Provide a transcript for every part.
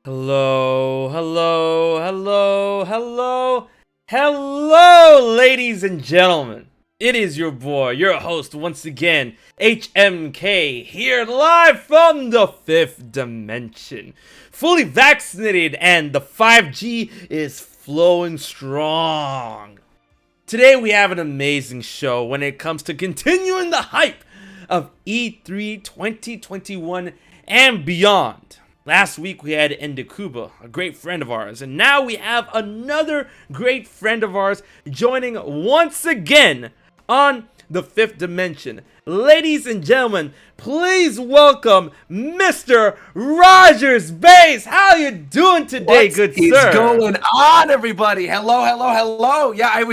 Hello, hello, hello, hello, hello, ladies and gentlemen. It is your boy, your host once again, HMK, here live from the 5th dimension. Fully vaccinated and the 5G is flowing strong. Today we have an amazing show when it comes to continuing the hype of E3 2021 and beyond. Last week we had Ndikuba, a great friend of ours, and now we have another great friend of ours joining once again on the 5th dimension. Ladies and gentlemen, please welcome Mr. RogersBase. How you doing today, good sir? What's going on, everybody? Hello. Yeah, I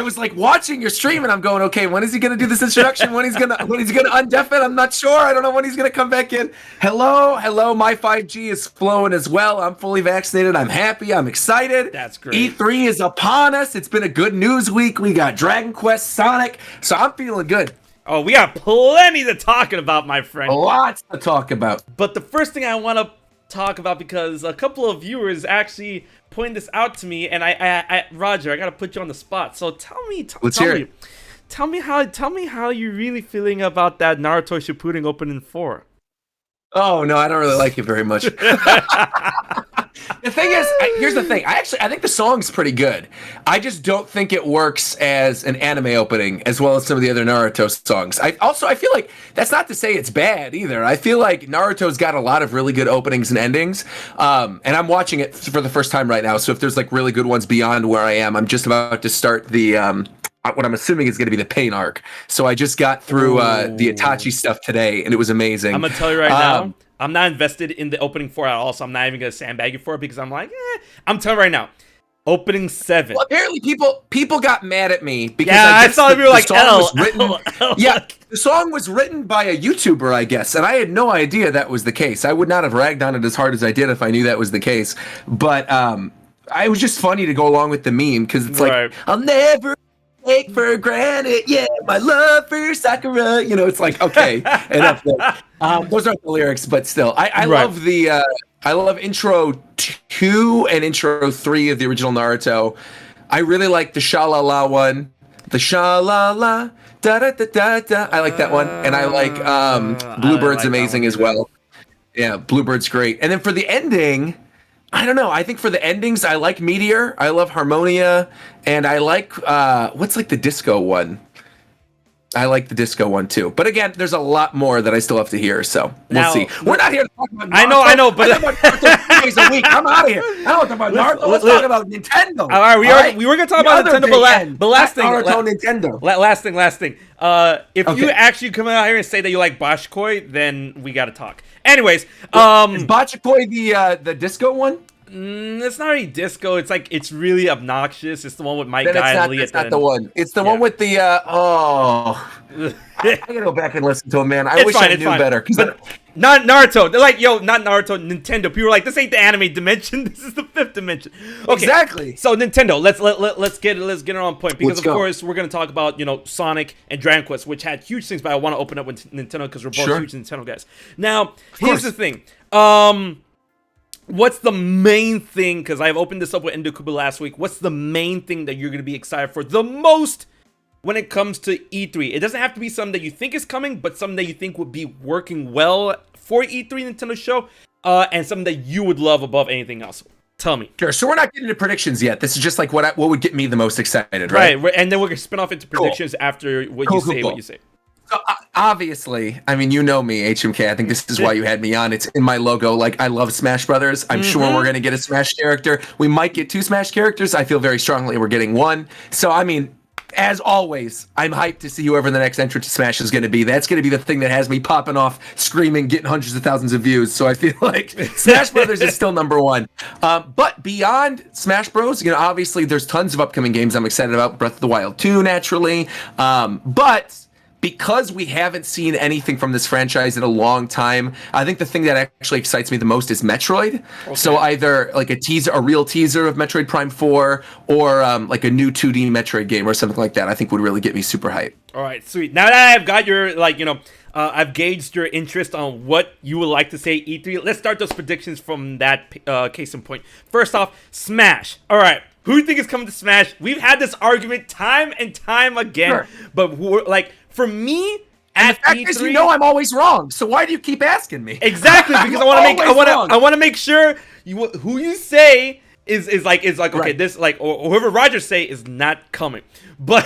was like watching your stream, and I'm going, okay, when is he gonna do this introduction? When he's gonna undeaf it? I'm not sure. I don't know when he's gonna come back in. Hello. My 5G is flowing as well. I'm fully vaccinated. I'm happy. I'm excited. That's great. E3 is upon us. It's been a good news week. We got Dragon Quest, Sonic, so I'm feeling good. Oh, we got plenty to talk about, my friend. Lots to talk about. But the first thing I want to talk about, because a couple of viewers actually pointed this out to me, and I Roger, I gotta put you on the spot. So tell me how you're really feeling about that Naruto Shippuden opening 4. Oh no, I don't really like it very much. The thing is, here's the thing. I think the song's pretty good. I just don't think it works as an anime opening as well as some of the other Naruto songs. I feel like that's not to say it's bad either. I feel like Naruto's got a lot of really good openings and endings. And I'm watching it for the first time right now. So if there's like really good ones beyond where I am, I'm just about to start the what I'm assuming is going to be the pain arc. So I just got through the Itachi stuff today, and it was amazing. I'm gonna tell you right now, I'm not invested in the opening 4 at all, so I'm not even gonna sandbag you for it because I'm like, I'm telling you right now, opening 7. Well, apparently people got mad at me because I saw you were like, yeah, the song was written by a YouTuber, I guess, and I had no idea that was the case. I would not have ragged on it as hard as I did if I knew that was the case. But it was just funny to go along with the meme because it's like, I'll never take for granted, yeah, my love for Sakura. You know, it's like, okay, enough. Those aren't the lyrics, but still, I love the I love intro 2 and intro 3 of the original Naruto. I really like the Sha-la-la one, the Sha-la-la da da da da da. I like that one, and I like Bluebird's amazing as well. Yeah, Bluebird's great. And then for the ending, I don't know. I think for the endings, I like Meteor. I love Harmonia, and I like what's like the disco one. I like the disco one too. But again, there's a lot more that I still have to hear, so we'll see. We're not here to talk about Naruto. I know, but I talk about Naruto 3 days a week. I'm out of here. I don't talk about Naruto. Let's talk about Nintendo. All right, we were gonna talk about Nintendo, but last thing, Naruto, Nintendo. Last thing. If you actually come out here and say that you like Bashkoi, then we gotta talk. Anyways, is Bachikoi the disco one? It's not really disco. It's like it's really obnoxious. It's the one with Mike Guy and Lee. It's not the one. It's the one with the I gotta go back and listen to him, man. I wish I knew better. Not Naruto. They're like, yo, not Naruto. Nintendo. People are like, this ain't the anime dimension. This is the 5th dimension. Okay, exactly. So Nintendo. Let's get it on point because of course we're gonna talk about Sonic and Dragon Quest, which had huge things. But I want to open up with Nintendo because we're both huge Nintendo guys. Now, here's the thing. What's the main thing? Because I've opened this up with Ndikuba last week. What's the main thing that you're going to be excited for the most when it comes to E3? It doesn't have to be something that you think is coming, but something that you think would be working well for E3 Nintendo show, and something that you would love above anything else. Tell me. Sure. So we're not getting into predictions yet. This is just like what would get me the most excited, right? Right. And then we're going to spin off into predictions after what you say. So obviously, I mean, you know me, HMK. I think this is why you had me on. It's in my logo. Like, I love Smash Brothers. I'm sure we're going to get a Smash character. We might get 2 Smash characters. I feel very strongly we're getting 1. So, I mean, as always, I'm hyped to see whoever the next entrant to Smash is going to be. That's going to be the thing that has me popping off, screaming, getting hundreds of thousands of views. So I feel like Smash Brothers is still number 1. But beyond Smash Bros, obviously there's tons of upcoming games I'm excited about. Breath of the Wild 2, naturally. But because we haven't seen anything from this franchise in a long time, I think the thing that actually excites me the most is Metroid. Okay. So either like a real teaser of Metroid Prime 4, or like a new 2D Metroid game or something like that, I think would really get me super hyped. All right, sweet. Now that I've got your I've gauged your interest on what you would like to say E3. Let's start those predictions from that case in point. First off, Smash. All right, who do you think is coming to Smash? We've had this argument time and time again, Sure. but for me, And at the fact E3, is, I'm always wrong. So why do you keep asking me? Exactly, because I want to make sure who you say is like okay, Right. this or whoever Rogers say is not coming. But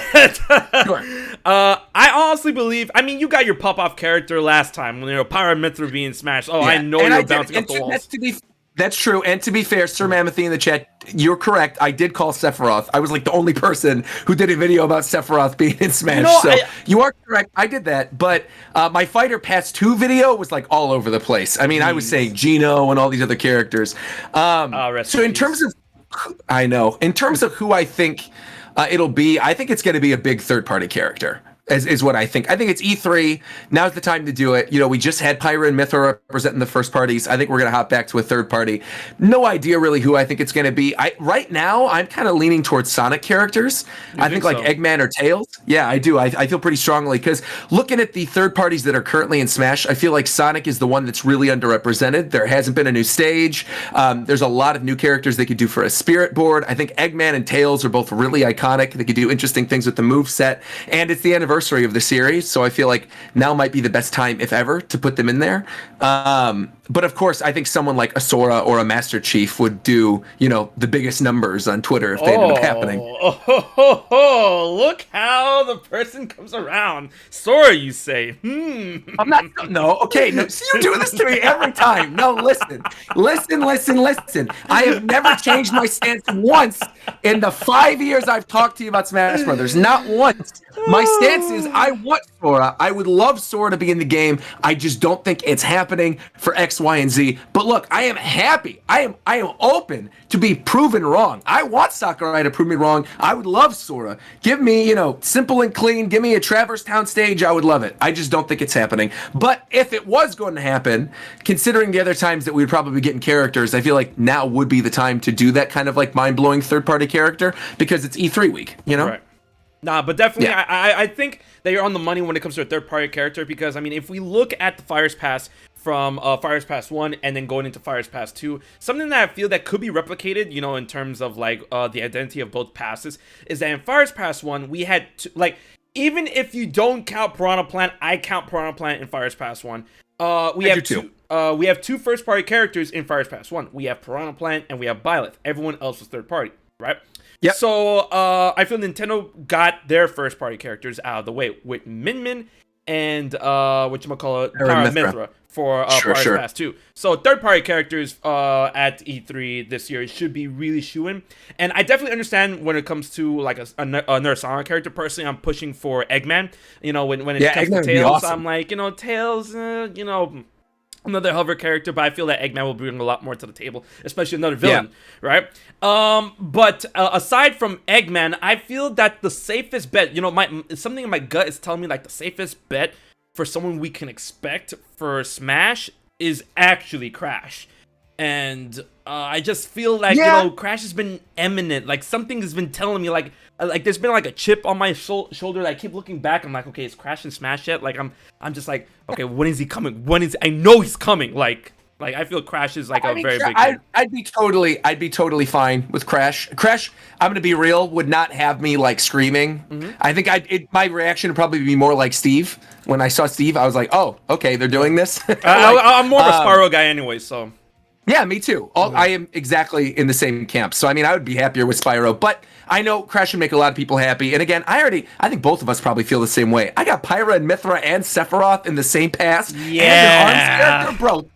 Sure. I honestly believe. I mean, you got your pop-off character last time when Pyra and Mithra being smashed. Oh, Yeah. I know And you're did- bouncing and off the walls. That's true. And to be fair, Sir Mammoth in the chat, you're correct. I did call Sephiroth. I was like the only person who did a video about Sephiroth being in Smash. You are correct. I did that. But my Fighter Pass 2 video was like all over the place. I mean, I was saying Gino and all these other characters. So in terms of, in terms of who I think it'll be, I think it's going to be a big third-party character. Is what I think. I think it's E3. Now's the time to do it. We just had Pyra and Mithra representing the first parties. I think we're going to hop back to a third party. No idea really who I think it's going to be. Right now, I'm kind of leaning towards Sonic characters. I think like Eggman or Tails. Yeah, I do. I feel pretty strongly because looking at the third parties that are currently in Smash, I feel like Sonic is the one that's really underrepresented. There hasn't been a new stage. There's a lot of new characters they could do for a spirit board. I think Eggman and Tails are both really iconic. They could do interesting things with the moveset. And it's the anniversary of the series, so I feel like now might be the best time, if ever, to put them in there. But of course, I think someone like a Sora or a Master Chief would do, the biggest numbers on Twitter if they ended up happening. Look how the person comes around. Sora, you say? I'm not. No. Okay. No. See, you're doing this to me every time. No. Listen. I have never changed my stance once in the 5 years I've talked to you about Smash Brothers. Not once. My stance is I want Sora. I would love Sora to be in the game. I just don't think it's happening for X, Y, and Z. But look, I am happy. I am open to be proven wrong. I want Sakurai to prove me wrong. I would love Sora. Give me, simple and clean. Give me a Traverse Town stage. I would love it. I just don't think it's happening. But if it was going to happen, considering the other times that we'd probably be getting characters, I feel like now would be the time to do that kind of like mind-blowing third-party character because it's E3 week, Right. Nah, but definitely, yeah. I think that you're on the money when it comes to a third-party character because, I mean, if we look at the Fire's Pass from Fire's Pass 1 and then going into Fire's Pass 2, something that I feel that could be replicated, in terms of, like, the identity of both passes, is that in Fire's Pass 1, we had, even if you don't count Piranha Plant, I count Piranha Plant in Fire's Pass 1. We have two first-party characters in Fire's Pass 1. We have Piranha Plant and we have Byleth. Everyone else was third-party, right? Yep. So I feel Nintendo got their first party characters out of the way with Min and Pyra Mithra for Fire's Pass 2. So third party characters at E3 this year should be really shoo-in. And I definitely understand when it comes to like another Sonic character. Personally, I'm pushing for Eggman. When it comes to Tails, awesome. I'm like, Tails, another hover character, but I feel that Eggman will bring a lot more to the table, especially another villain, right? But aside from Eggman, I feel that the safest bet, something in my gut is telling me like the safest bet for someone we can expect for Smash is actually Crash. And I just feel like, Crash has been eminent. Like something has been telling me like there's been like a chip on my shoulder that I keep looking back. I'm like, okay, is Crash in Smash yet? Like I'm just like, okay, when is he coming? I know he's coming. Like I feel Crash is like very big thing. I'd be totally fine with Crash. Crash, I'm gonna be real, would not have me like screaming. Mm-hmm. I think my reaction would probably be more like Steve. When I saw Steve, I was like, oh, okay, they're doing this. I'm more of a Spyro guy anyway, so. Yeah, me too. I am exactly in the same camp. So, I mean, I would be happier with Spyro, but I know Crash would make a lot of people happy. And again, I think both of us probably feel the same way. I got Pyra and Mithra and Sephiroth in the same pass. Yeah. And an arms character, bro.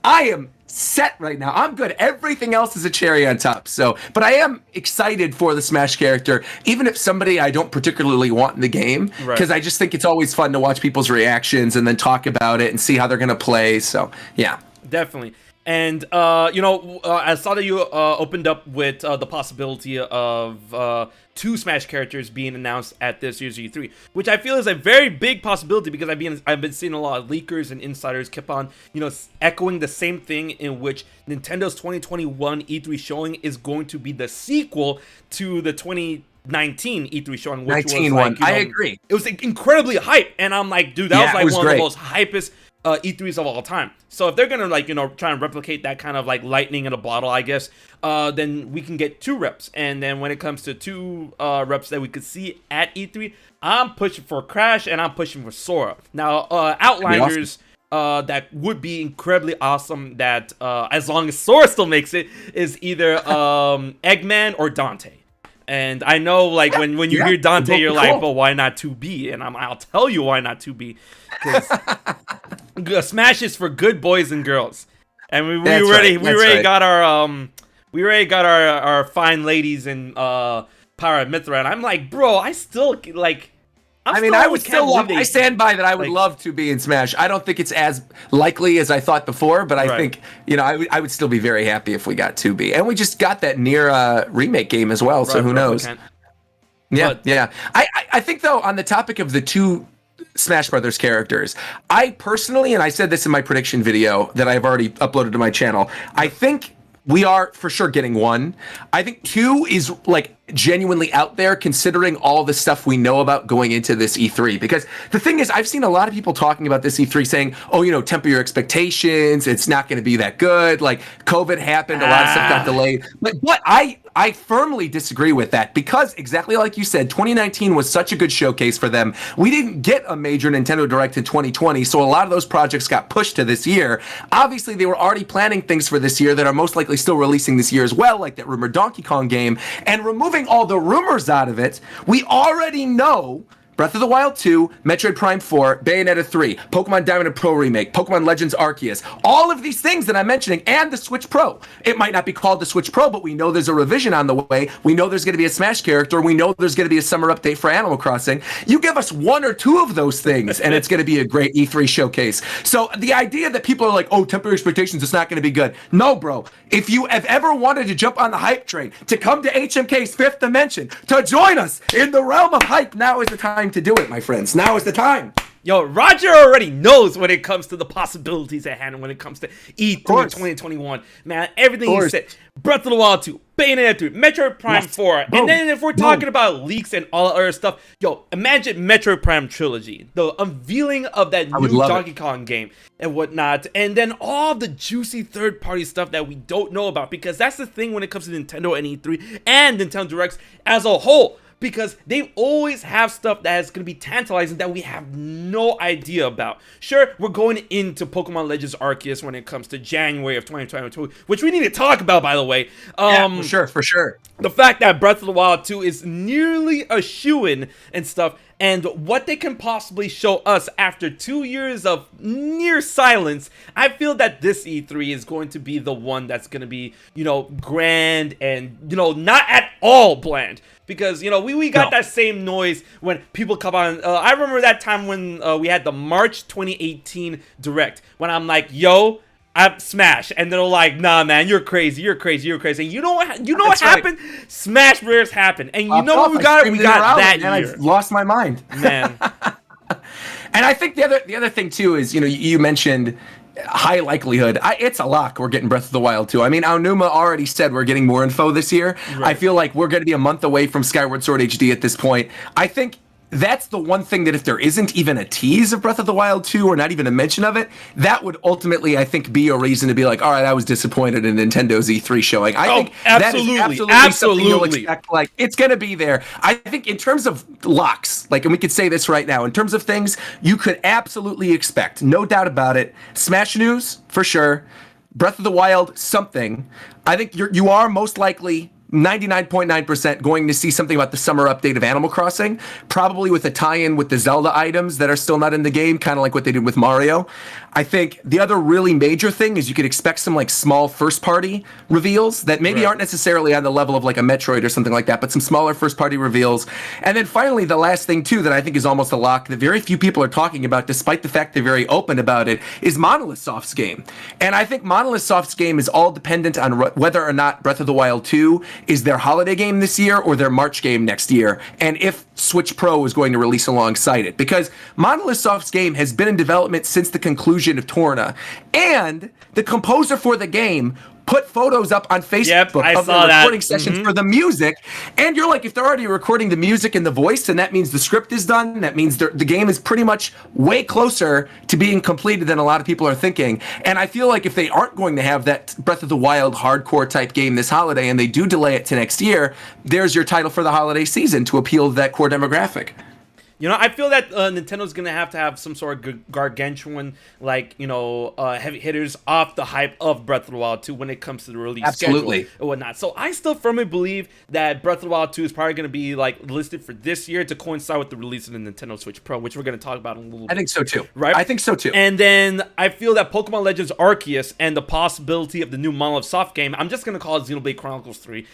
I am set right now. I'm good. Everything else is a cherry on top. So, but I am excited for the Smash character, even if somebody I don't particularly want in the game, because I just think it's always fun to watch people's reactions and then talk about it and see how they're going to play. So, yeah. Definitely. And, I saw that you opened up with the possibility of 2 Smash characters being announced at this year's E3, which I feel is a very big possibility because I've been seeing a lot of leakers and insiders keep on, echoing the same thing in which Nintendo's 2021 E3 showing is going to be the sequel to the 19 E3 showing, which 19 was one. like, you know, I agree. It was incredibly hype, and I'm like, dude, that was like one of the most hypest E3s of all time. So if they're gonna like, you know, try and replicate that kind of like lightning in a bottle, I guess, then we can get 2 reps. And then when it comes to 2 reps that we could see at E3, I'm pushing for Crash and I'm pushing for Sora. Now, Outlanders. That would be incredibly awesome. That as long as Sora still makes it, is either Eggman or Dante. And I know, like, when you hear Dante, you're like, "But why not 2B?" And I'll tell you why not 2B. Because Smash is for good boys and girls, and we already got our fine ladies in Power of Mithra. And I'm like, bro, I still like. I stand by that. I would love to be in Smash. I don't think it's as likely as I thought before, but I think, you know, I would still be very happy if we got 2B. And we just got that Nier remake game as well, so who knows? Yeah. I think, though, on the topic of the 2 Smash Brothers characters, I personally, and I said this in my prediction video that I've already uploaded to my channel, I think we are for sure getting 1. I think 2 is like genuinely out there considering all the stuff we know about going into this E3. Because the thing is, I've seen a lot of people talking about this E3 saying, oh, you know, temper your expectations. It's not going to be that good. Like COVID happened. A lot of stuff got delayed. But I firmly disagree with that because exactly like you said, 2019 was such a good showcase for them. We didn't get a major Nintendo Direct in 2020. So a lot of those projects got pushed to this year. Obviously, they were already planning things for this year that are most likely still releasing this year as well, like that rumored Donkey Kong game. And removing all the rumors out of it, we already know Breath of the Wild 2, Metroid Prime 4, Bayonetta 3, Pokemon Diamond and Pearl remake, Pokemon Legends Arceus, all of these things that I'm mentioning, and the Switch Pro. It might not be called the Switch Pro, but we know there's a revision on the way. We know there's going to be a Smash character. We know there's going to be a summer update for Animal Crossing. You give us 1 or 2 of those things, and it's going to be a great E3 showcase. So the idea that people are like, oh, temper your expectations, it's not going to be good. No, bro. If you have ever wanted to jump on the hype train, to come to HMK's 5th Dimension, to join us in the realm of hype, now is the time to do it, my friends. Now is the time. Yo, Roger already knows when it comes to the possibilities at hand when it comes to E3 2021. Man, everything you said. Breath of the Wild 2, Bayonetta 3, Metroid Prime 4. And then if we're talking about leaks and all other stuff, yo, imagine Metroid Prime Trilogy. The unveiling of that new Donkey Kong game and whatnot. And then all the juicy third-party stuff that we don't know about. Because that's the thing when it comes to Nintendo and E3 and Nintendo Directs as a whole. Because they always have stuff that is going to be tantalizing that we have no idea about. Sure, we're going into Pokemon Legends Arceus when it comes to January of 2022, which we need to talk about, by the way. Yeah, for sure. The fact that Breath of the Wild 2 is nearly a shoo-in and stuff, and what they can possibly show us after 2 years of near silence, I feel that this E3 is going to be the one that's going to be, you know, grand and, you know, not at all bland. Because, you know, we got that same noise when people come on. I remember that time when we had the March 2018 Direct, when I'm like, yo, I'm Smash. And they're like, nah, man, you're crazy. And you know what happened? Smash Bros. Happened. And you know what we got? We got that year. I've lost my mind. Man. And I think the other thing, too, is, you know, you mentioned high likelihood. It's a lock we're getting Breath of the Wild 2. I mean, Aonuma already said we're getting more info this year. Right. I feel like we're going to be a month away from Skyward Sword HD at this point. I think that's the one thing that if there isn't even a tease of Breath of the Wild 2 or not even a mention of it, that would ultimately, I think, be a reason to be like, all right, I was disappointed in Nintendo's E3 showing. I think that is absolutely something you'll expect. Like, it's going to be there. I think in terms of locks, like, and we could say this right now, in terms of things you could absolutely expect, no doubt about it, Smash news, for sure, Breath of the Wild, something. I think you are most likely 99.9% going to see something about the summer update of Animal Crossing, probably with a tie-in with the Zelda items that are still not in the game, kind of like what they did with Mario. I think the other really major thing is you could expect some like small first-party reveals that maybe aren't necessarily on the level of like a Metroid or something like that, but some smaller first-party reveals. And then finally, the last thing too that I think is almost a lock that very few people are talking about, despite the fact they're very open about it, is Monolith Soft's game. And I think Monolith Soft's game is all dependent on whether or not Breath of the Wild 2 is their holiday game this year or their March game next year. And if Switch Pro is going to release alongside it, because Monolith Soft's game has been in development since the conclusion of Torna, and the composer for the game put photos up on Facebook of their recording sessions for the music. And you're like, if they're already recording the music and the voice, then that means the script is done. That means the game is pretty much way closer to being completed than a lot of people are thinking. And I feel like if they aren't going to have that Breath of the Wild hardcore type game this holiday, and they do delay it to next year, there's your title for the holiday season to appeal to that core demographic. You know, I feel that Nintendo's going to have some sort of gargantuan, like, you know, heavy hitters off the hype of Breath of the Wild 2 when it comes to the release schedule and whatnot. So I still firmly believe that Breath of the Wild 2 is probably going to be, like, listed for this year to coincide with the release of the Nintendo Switch Pro, which we're going to talk about in a little bit. I think so, too. Right? I think so, too. And then I feel that Pokemon Legends Arceus and the possibility of the new Monolith Soft game, I'm just going to call it Xenoblade Chronicles 3,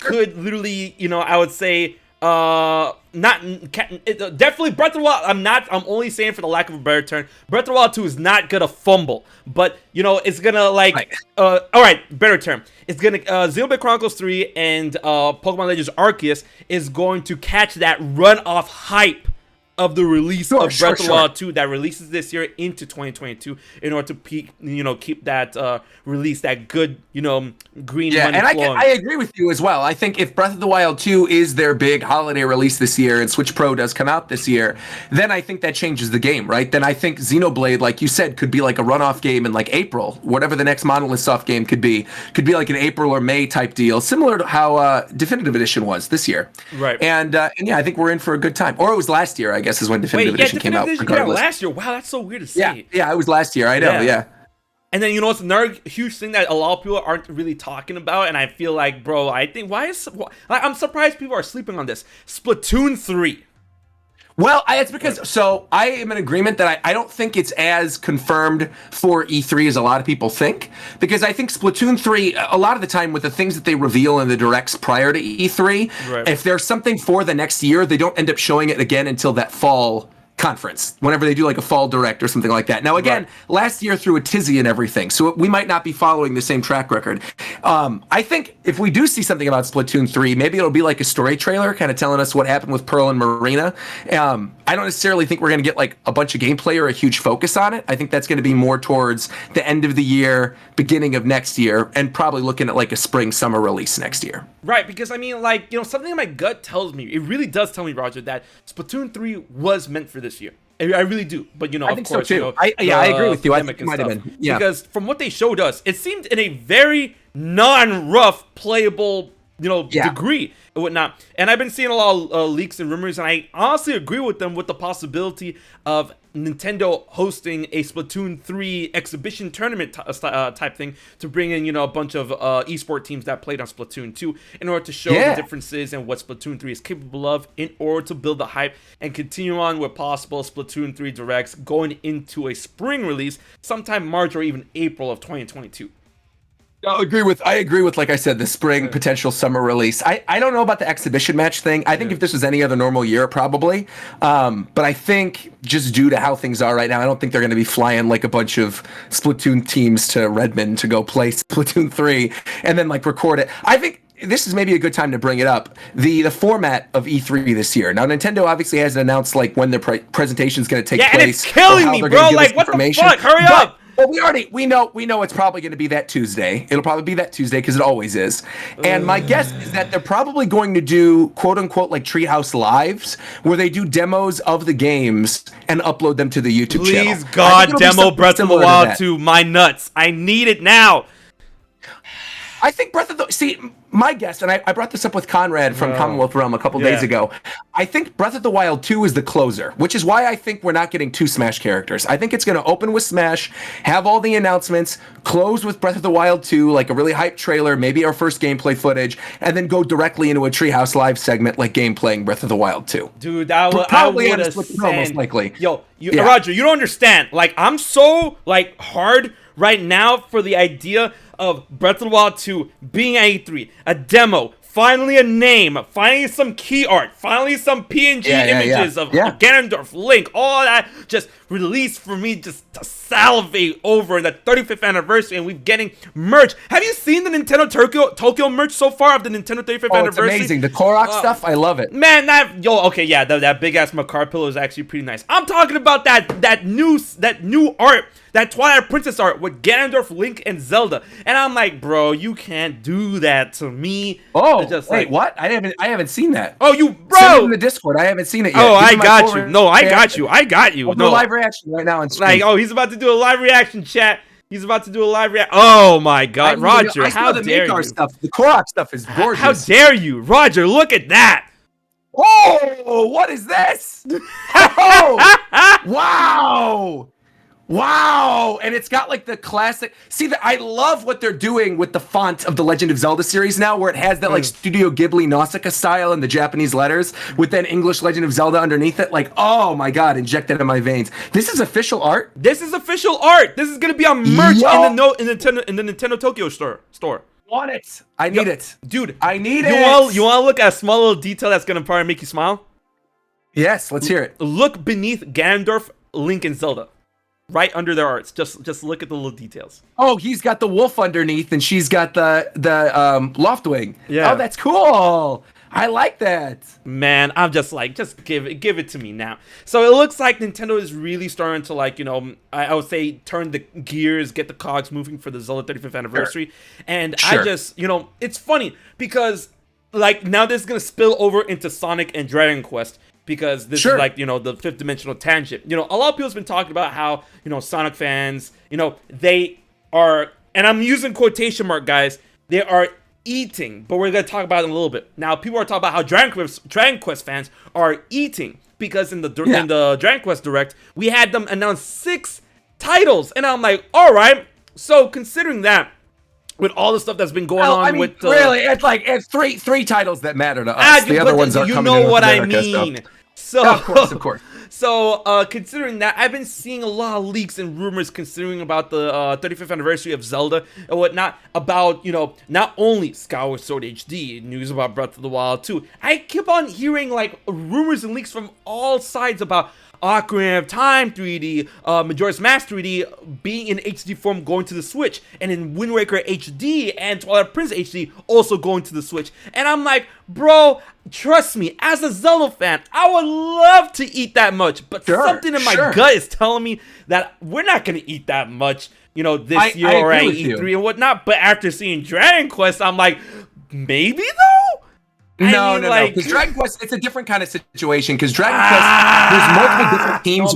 could literally, you know, I would say, definitely Breath of the Wild. I'm only saying for the lack of a better term, Breath of the Wild 2 is not gonna fumble, but you know it's gonna like all right, better term, it's gonna Xenoblade Chronicles 3 and Pokemon Legends Arceus is going to catch that runoff hype of the release of Breath of the Wild 2 that releases this year into 2022 in order to keep that release, that good, you know, green money flowing. I agree with you as well. I think if Breath of the Wild 2 is their big holiday release this year and Switch Pro does come out this year, then I think that changes the game, right? Then I think Xenoblade, like you said, could be like a runoff game in like April, whatever the next Monolith Soft game could be like an April or May type deal, similar to how Definitive Edition was this year. Right. And yeah, I think we're in for a good time. Or it was last year, I guess, is when Definitive Edition came out. Last year. Wow, that's so weird to say. Yeah, it was last year. I know. Yeah. And then, you know, it's another huge thing that a lot of people aren't really talking about, and I feel like, bro, I'm surprised people are sleeping on this. Splatoon 3. Well, it's because, so I am in agreement that I don't think it's as confirmed for E3 as a lot of people think, because I think Splatoon 3, a lot of the time with the things that they reveal in the directs prior to E3, if there's something for the next year, they don't end up showing it again until that fall conference, whenever they do like a fall direct or something like that. Now, again, last year threw a tizzy and everything, so we might not be following the same track record. I think if we do see something about Splatoon 3, maybe it'll be like a story trailer, kind of telling us what happened with Pearl and Marina. I don't necessarily think we're going to get like a bunch of gameplay or a huge focus on it. I think that's going to be more towards the end of the year, beginning of next year, and probably looking at like a spring-summer release next year. Right, because I mean, like, you know, something in my gut tells me, it really does tell me, Roger, that Splatoon 3 was meant for this year. I really do, but you know, I of course, so too. You know, I agree with you. I think it might have been, because from what they showed us, it seemed in a very non-rough playable, you know, degree and whatnot. And I've been seeing a lot of leaks and rumors, and I honestly agree with them with the possibility of Nintendo hosting a Splatoon 3 exhibition tournament type thing to bring in, you know, a bunch of esport teams that played on Splatoon 2 in order to show the differences and what Splatoon 3 is capable of in order to build the hype and continue on with possible Splatoon 3 directs going into a spring release sometime March or even April of 2022. I agree with, like I said, the spring potential summer release. I don't know about the exhibition match thing. I think if this was any other normal year, probably. But I think just due to how things are right now, I don't think they're going to be flying like a bunch of Splatoon teams to Redmond to go play Splatoon 3 and then like record it. I think this is maybe a good time to bring it up. The format of E3 this year. Now, Nintendo obviously hasn't announced like when their presentation is going to take place. Yeah, and it's killing me, bro. Like, what the fuck? Hurry up. Well, we know it's probably going to be that Tuesday. It'll probably be that Tuesday because it always is. And my guess is that they're probably going to do quote unquote like Treehouse Lives, where they do demos of the games and upload them to the YouTube channel. Please, God, demo Breath of the Wild 2. My nuts. I need it now. I think my guess, and I brought this up with Conrad from Commonwealth Realm a couple days ago. I think Breath of the Wild 2 is the closer, which is why I think we're not getting two Smash characters. I think it's going to open with Smash, have all the announcements, close with Breath of the Wild 2, like a really hyped trailer, maybe our first gameplay footage, and then go directly into a Treehouse Live segment like gameplaying Breath of the Wild 2. Dude, that would probably most likely. Yo, Roger, you don't understand. Like, I'm so like hard right now for the idea of Breath of the Wild 2 being at E3, a demo, finally a name, finally some key art, finally some PNG images of Ganondorf, Link, all that just released for me just to salivate over the 35th anniversary, and we're getting merch. Have you seen the Nintendo Tokyo merch so far of the Nintendo 35th anniversary? It's amazing. The Korok stuff, I love it. Man, that big ass Makar pillow is actually pretty nice. I'm talking about that new art, that Twilight Princess art with Ganondorf, Link, and Zelda. And I'm like, bro, you can't do that to me. Oh, just wait, what? I haven't seen that. Oh, you, bro! Send it in the Discord. I haven't seen it yet. Oh, I got you. No, I got you. I got you. No live reaction right now on stream. Like, oh, he's about to do a live reaction, chat. He's about to do a live reaction. Oh my God, Roger! How dare you? Stuff. The Korok stuff is gorgeous. How dare you, Roger? Look at that. Oh, what is this? Oh, wow. Wow, and it's got like the classic. See, I love what they're doing with the font of the Legend of Zelda series now, where it has that like Studio Ghibli Nausicaa style and the Japanese letters with that English Legend of Zelda underneath it. Like, oh my God, inject that in my veins. This is official art. This is official art. This is gonna be on merch in the Nintendo Tokyo store. Want it? I need it, dude. I need it. You want to look at a small little detail that's gonna probably make you smile? Yes, let's hear it. Look beneath Ganondorf, Link, and Zelda. Right under their arts, just look at the little details. Oh, he's got the wolf underneath, and she's got the Loftwing. Yeah. Oh, that's cool. I like that. Man, I'm just like, just give it to me now. So it looks like Nintendo is really starting to, like, you know, I would say turn the gears, get the cogs moving for the Zelda 35th anniversary. Sure. And I just, you know, it's funny because like now this is gonna spill over into Sonic and Dragon Quest. Because this is like, you know, the fifth dimensional tangent. You know, a lot of people have been talking about how, you know, Sonic fans, you know, they are, and I'm using quotation mark, guys, they are eating, but we're going to talk about it in a little bit. Now, people are talking about how Dragon Quest fans are eating because in the Dragon Quest Direct, we had them announce 6 titles. And I'm like, all right, so considering that, with all the stuff that's been going on with really, it's three titles that matter to us. The other ones are coming in. You know what I mean. So of course. So considering that, I've been seeing a lot of leaks and rumors considering about the 35th anniversary of Zelda and whatnot, about, you know, not only Skyward Sword HD, news about Breath of the Wild 2. I keep on hearing like rumors and leaks from all sides about Ocarina of Time 3D, Majora's Mask 3D being in HD form going to the Switch, and in Wind Waker HD and Twilight Princess HD also going to the Switch. And I'm like, bro, trust me, as a Zelda fan, I would love to eat that much, but something in my gut is telling me that we're not going to eat that much, you know, this year or at E3 and whatnot. But after seeing Dragon Quest, I'm like, maybe though? No. Because Dragon Quest, it's a different kind of situation. Because Dragon Quest, there's multiple different teams.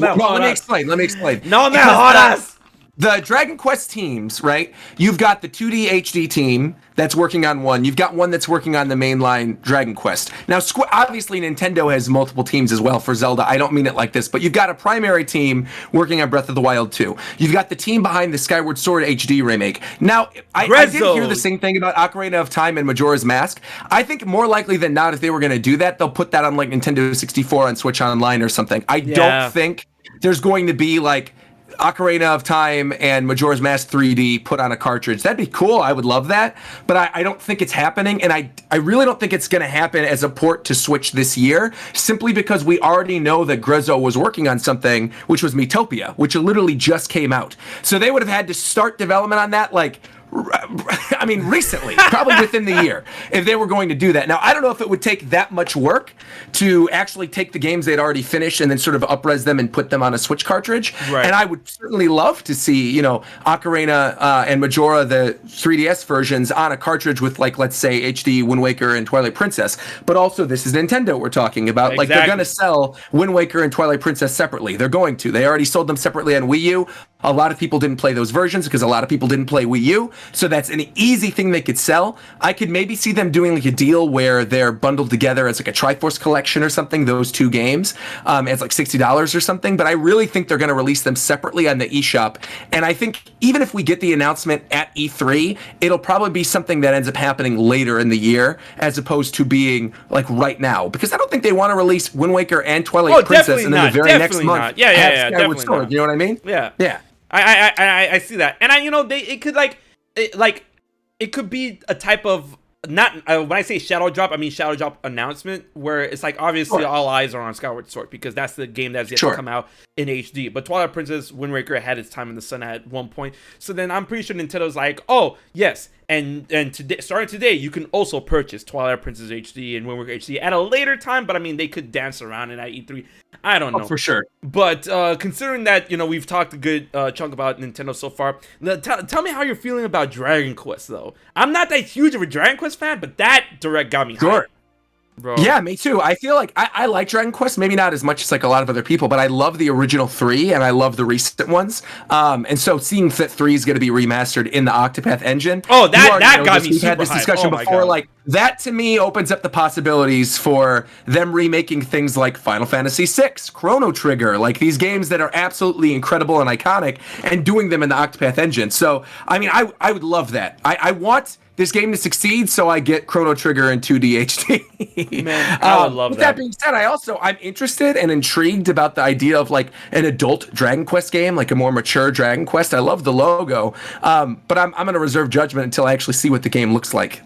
Let me explain. No, man, hold us. The Dragon Quest teams, right? You've got the 2D HD team that's working on one. You've got one that's working on the mainline Dragon Quest. Now, obviously, Nintendo has multiple teams as well for Zelda. I don't mean it like this, but you've got a primary team working on Breath of the Wild 2. You've got the team behind the Skyward Sword HD remake. Now, I did hear the same thing about Ocarina of Time and Majora's Mask. I think more likely than not, if they were going to do that, they'll put that on like Nintendo 64 on Switch Online or something. I don't think there's going to be like Ocarina of Time and Majora's Mask 3D put on a cartridge. That'd be cool. I would love that. But I don't think it's happening. And I really don't think it's going to happen as a port to Switch this year, simply because we already know that Grezzo was working on something, which was Miitopia, which literally just came out. So they would have had to start development on that like recently, probably within the year, if they were going to do that. Now, I don't know if it would take that much work to actually take the games they'd already finished and then sort of up-res them and put them on a Switch cartridge. Right. And I would certainly love to see, you know, Ocarina and Majora, the 3DS versions, on a cartridge with, like, let's say, HD, Wind Waker, and Twilight Princess. But also, this is Nintendo we're talking about. Exactly. Like, they're going to sell Wind Waker and Twilight Princess separately. They're going to. They already sold them separately on Wii U. A lot of people didn't play those versions because a lot of people didn't play Wii U. So that's an easy thing they could sell. I could maybe see them doing like a deal where they're bundled together as like a Triforce collection or something, those two games, as like $60 or something. But I really think they're going to release them separately on the eShop. And I think even if we get the announcement at E3, it'll probably be something that ends up happening later in the year as opposed to being like right now. Because I don't think they want to release Wind Waker and Twilight Princess and then the very next month have Skyward Sword. You know what I mean? Yeah. I see that. And it could like it could be a type of not when I say shadow drop, I mean shadow drop announcement, where it's like obviously all eyes are on Skyward Sword because that's the game that's yet to come out in HD. But Twilight Princess Wind Waker had its time in the sun at one point, so then I'm pretty sure Nintendo's like, oh yes, and today, starting today, you can also purchase Twilight Princess HD and Wind Waker HD at a later time. But I mean, they could dance around it at E3. I don't know for sure. But considering that we've talked a good chunk about Nintendo so far, tell me how you're feeling about Dragon Quest though. I'm not that huge of a Dragon Quest fan, but that direct got me hyped. Bro. Yeah, me too. I feel like I like Dragon Quest, maybe not as much as like a lot of other people, but I love the original 3 and I love the recent ones. And so seeing that 3 is going to be remastered in the Octopath engine. Oh, that got me super hyped. We've had this discussion before. Like that to me opens up the possibilities for them remaking things like Final Fantasy VI, Chrono Trigger, like these games that are absolutely incredible and iconic, and doing them in the Octopath engine. So I mean, I would love that. I want this game to succeed, so I get Chrono Trigger in 2D HD. Man, I would love that. With that being said, I'm interested and intrigued about the idea of like an adult Dragon Quest game, like a more mature Dragon Quest. I love the logo, but I'm gonna reserve judgment until I actually see what the game looks like.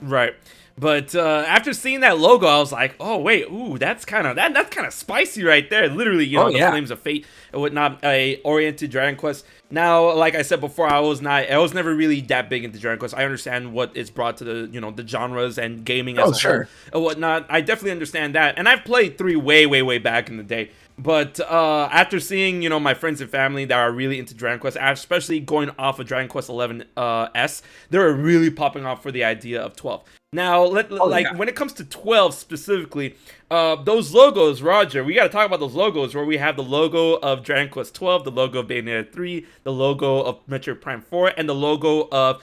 Right. But after seeing that logo, I was like, "Oh wait, ooh, that's kind of spicy right there." Literally, the Flames of Fate and whatnot, a oriented Dragon Quest. Now, like I said before, I was never really that big into Dragon Quest. I understand what it's brought to the genres and gaming as a whole and whatnot. I definitely understand that, and I've played 3 way back in the day. But after seeing my friends and family that are really into Dragon Quest, especially going off of Dragon Quest 11 S, they were really popping off for the idea of 12. Now, when it comes to 12 specifically, those logos, Roger, we got to talk about those logos where we have the logo of Dragon Quest 12, the logo of Bayonetta 3, the logo of Metroid Prime 4, and the logo of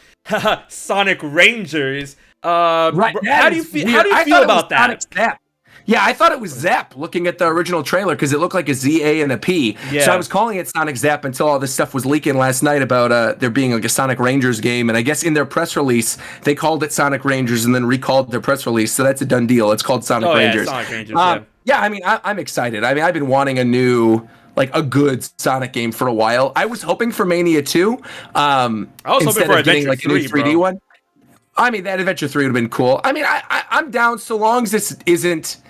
Sonic Rangers. Right. How do you feel about that? Yeah, I thought it was Zap looking at the original trailer because it looked like a Z-A and a P. Yeah. So I was calling it Sonic Zap until all this stuff was leaking last night about there being like a Sonic Rangers game. And I guess in their press release, they called it Sonic Rangers and then recalled their press release. So that's a done deal. It's called Sonic Rangers. Yeah, Sonic Rangers, yeah, I mean, I'm excited. I mean, I've been wanting a good Sonic game for a while. I was hoping for Mania 2. I was hoping for Adventure 3, a new 3D one. I mean, that Adventure 3 would have been cool. I mean, I'm down so long as this isn't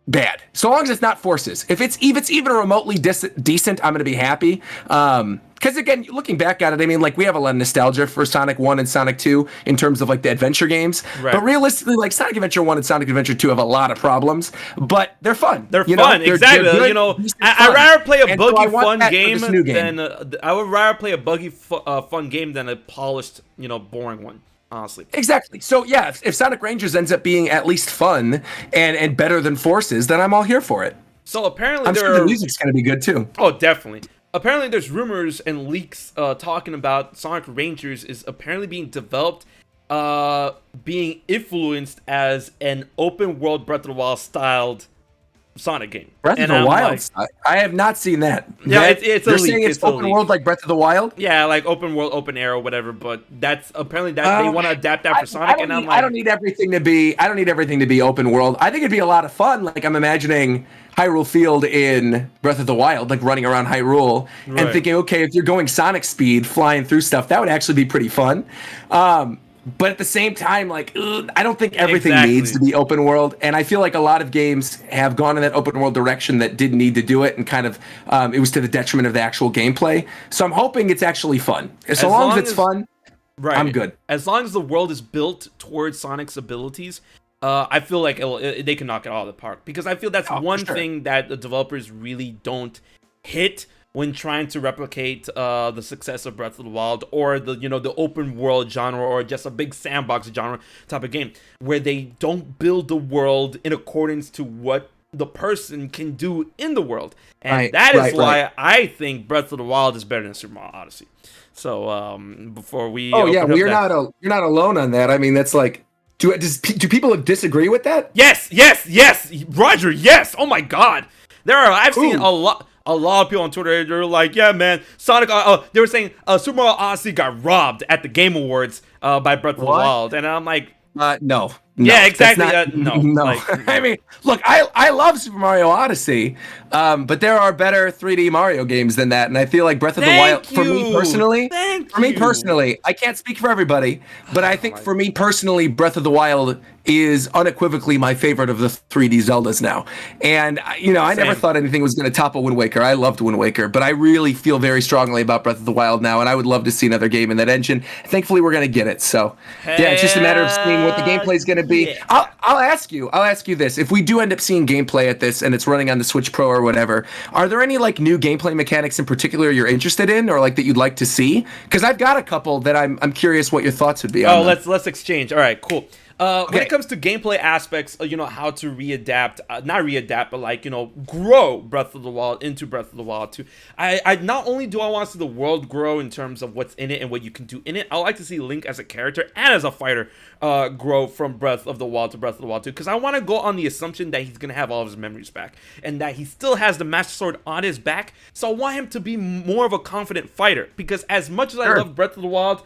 bad. So long as it's not Forces. If it's even remotely decent, I'm going to be happy. Because again, looking back at it, I mean, like we have a lot of nostalgia for Sonic 1 and Sonic 2 in terms of like the adventure games. Right. But realistically, like Sonic Adventure 1 and Sonic Adventure 2 have a lot of problems, but they're fun. They're fun, exactly. Good, I'd rather play a buggy fun game than I would rather play a buggy fun game than a polished, boring one. Honestly. Exactly. So yeah, if Sonic Rangers ends up being at least fun and better than Forces, then I'm all here for it. So apparently I'm sure the music's going to be good too. Oh, definitely. Apparently there's rumors and leaks talking about Sonic Rangers is apparently being developed, being influenced as an open world Breath of the Wild styled Sonic game. Breath of the Wild? I have not seen that. Yeah, it's a leak. Saying it's open world like Breath of the Wild? Yeah, like open world, open arrow, whatever. But that's apparently that they want to adapt that for Sonic. I don't need everything to be open world. I think it'd be a lot of fun. Like I'm imagining Hyrule Field in Breath of the Wild, like running around Hyrule and thinking, okay, if you're going Sonic speed, flying through stuff, that would actually be pretty fun. But at the same time, like, I don't think everything needs to be open world. And I feel like a lot of games have gone in that open world direction that didn't need to do it. And kind of, it was to the detriment of the actual gameplay. So I'm hoping it's actually fun. So long as it's fun, I'm good. As long as the world is built towards Sonic's abilities, I feel like they can knock it out of the park. Because I feel that's one thing that the developers really don't hit when trying to replicate the success of Breath of the Wild or the open world genre or just a big sandbox genre type of game, where they don't build the world in accordance to what the person can do in the world. And that is why I think Breath of the Wild is better than Super Mario Odyssey. So before we you're not alone on that. I mean, that's like, do people disagree with that? Yes, Roger, yes. Oh my God, I've seen a lot of people on Twitter, they're like, yeah, man, Sonic, they were saying Super Mario Odyssey got robbed at the Game Awards by Breath of the Wild. And I'm like, no. No, Yeah, exactly. Not, No, no. like I mean, look, I love Super Mario Odyssey, but there are better 3D Mario games than that, and I feel like Breath of the Wild, thank you, thank for me you. personally, I can't speak for everybody, but I Oh think my, for me personally, Breath of the Wild is unequivocally my favorite of the 3D Zeldas now. And I never same. thought anything was going to topple Wind Waker. I loved Wind Waker, but I really feel very strongly about Breath of the Wild now, and I would love to see another game in that engine. Thankfully, we're going to get it. So, yeah, it's just a matter of seeing what the gameplay is going to be. Yeah. I'll ask you this: if we do end up seeing gameplay at this, and it's running on the Switch Pro or whatever, are there any like new gameplay mechanics in particular you're interested in, or like that you'd like to see? Because I've got a couple that I'm curious what your thoughts would be on. Oh, let's exchange. All right, cool. When Okay. it comes to gameplay aspects, how to readapt, not readapt, but like, grow Breath of the Wild into Breath of the Wild 2. I not only do I want to see the world grow in terms of what's in it and what you can do in it, I like to see Link as a character and as a fighter grow from Breath of the Wild to Breath of the Wild 2, because I want to go on the assumption that he's going to have all of his memories back and that he still has the Master Sword on his back. So I want him to be more of a confident fighter, because as much as I love Breath of the Wild,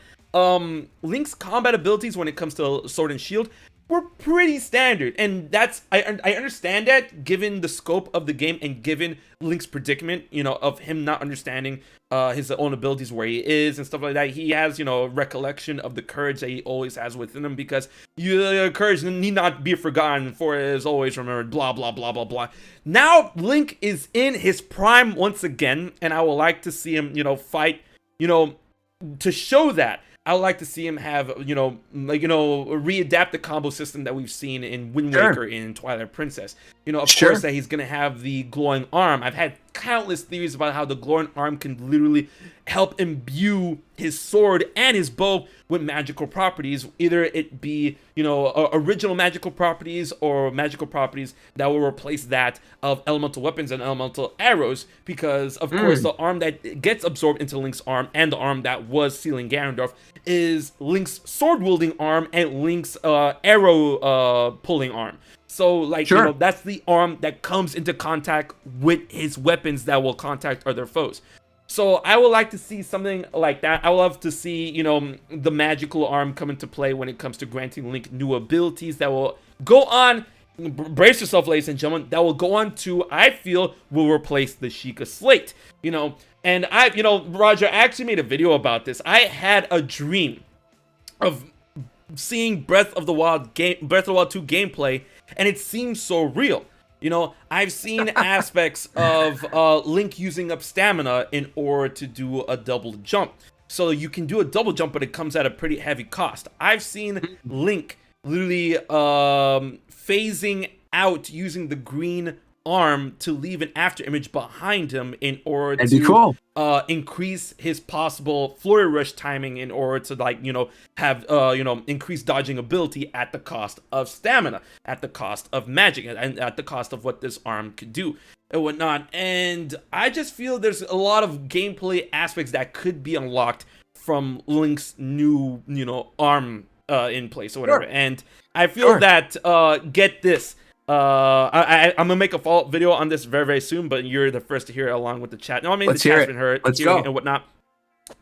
Link's combat abilities when it comes to Sword and Shield were pretty standard, and that's I understand that given the scope of the game and given Link's predicament, of him not understanding his own abilities, where he is and stuff like that. He has recollection of the courage that he always has within him, because courage need not be forgotten, for it is always remembered, blah blah blah blah blah. Now Link is in his prime once again, and I would like to see him fight, to show that. I would like to see him have, readapt the combo system that we've seen in Wind Waker and Twilight Princess. Of course that he's going to have the glowing arm. I've had countless theories about how the glowing arm can literally help imbue his sword and his bow with magical properties. Either it be, original magical properties or magical properties that will replace that of elemental weapons and elemental arrows. Because, of course, the arm that gets absorbed into Link's arm and the arm that was sealing Ganondorf is Link's sword-wielding arm and Link's arrow pulling arm. So, that's the arm that comes into contact with his weapons that will contact other foes. So I would like to see something like that. I would love to see, the magical arm come into play when it comes to granting Link new abilities that will go on, brace yourself, ladies and gentlemen, that will go on to, I feel, will replace the Sheikah Slate. And Roger, I actually made a video about this. I had a dream of seeing Breath of the Wild 2 gameplay, and it seems so real. I've seen aspects of Link using up stamina in order to do a double jump. So you can do a double jump, but it comes at a pretty heavy cost. I've seen Link literally phasing out using the green arm to leave an after image behind him in order to increase his possible flurry rush timing, in order to have increased dodging ability at the cost of stamina, at the cost of magic, and at the cost of what this arm could do and whatnot. And I just feel there's a lot of gameplay aspects that could be unlocked from Link's new arm in place or whatever. And I feel that get this, I'm gonna make a follow-up video on this very, very soon, but you're the first to hear it along with the chat. No, I mean, the chat's been heard, Let's go. And whatnot.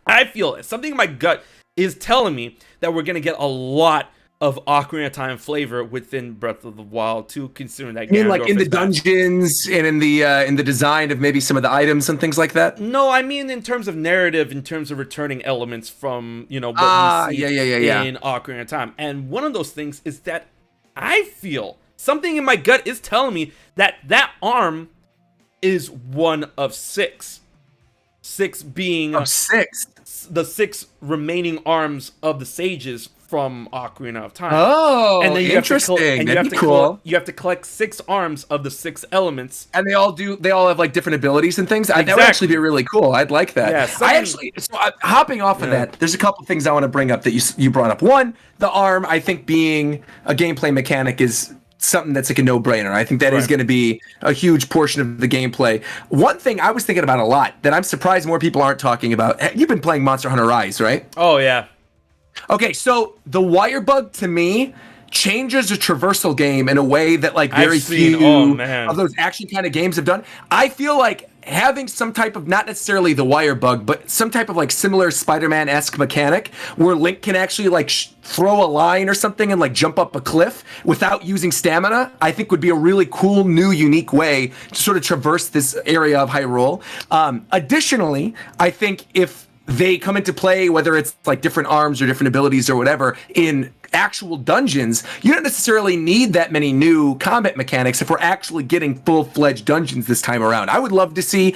I feel something in my gut is telling me that we're gonna get a lot of Ocarina of Time flavor within Breath of the Wild 2, considering that. You mean like in the dungeons and in the design of maybe some of the items and things like that? No, I mean in terms of narrative, in terms of returning elements from what we see in Ocarina of Time. And one of those things is that I feel something in my gut is telling me that arm is one of 6. 6 being of 6. The 6 remaining arms of the sages from Ocarina of Time. Oh, and then you interesting. You have to collect 6 arms of the 6 elements, and they all have like different abilities and things. That would actually be really cool. I'd like that. Yeah, hopping off of that, there's a couple things I want to bring up that you brought up. One, the arm, I think being a gameplay mechanic is something that's like a no-brainer. I think that is going to be a huge portion of the gameplay. One thing I was thinking about a lot that I'm surprised more people aren't talking about. You've been playing Monster Hunter Rise, right? Oh yeah. Okay, so the wire bug to me changes a traversal game in a way that like very few of those action kind of games have done. I feel like having some type of, not necessarily the wire bug, but some type of like similar Spider-Man-esque mechanic where Link can actually like throw a line or something and like jump up a cliff without using stamina, I think would be a really cool, new, unique way to sort of traverse this area of Hyrule. Additionally, I think if they come into play, whether it's like different arms or different abilities or whatever, in actual dungeons, you don't necessarily need that many new combat mechanics if we're actually getting full-fledged dungeons this time around. I would love to see,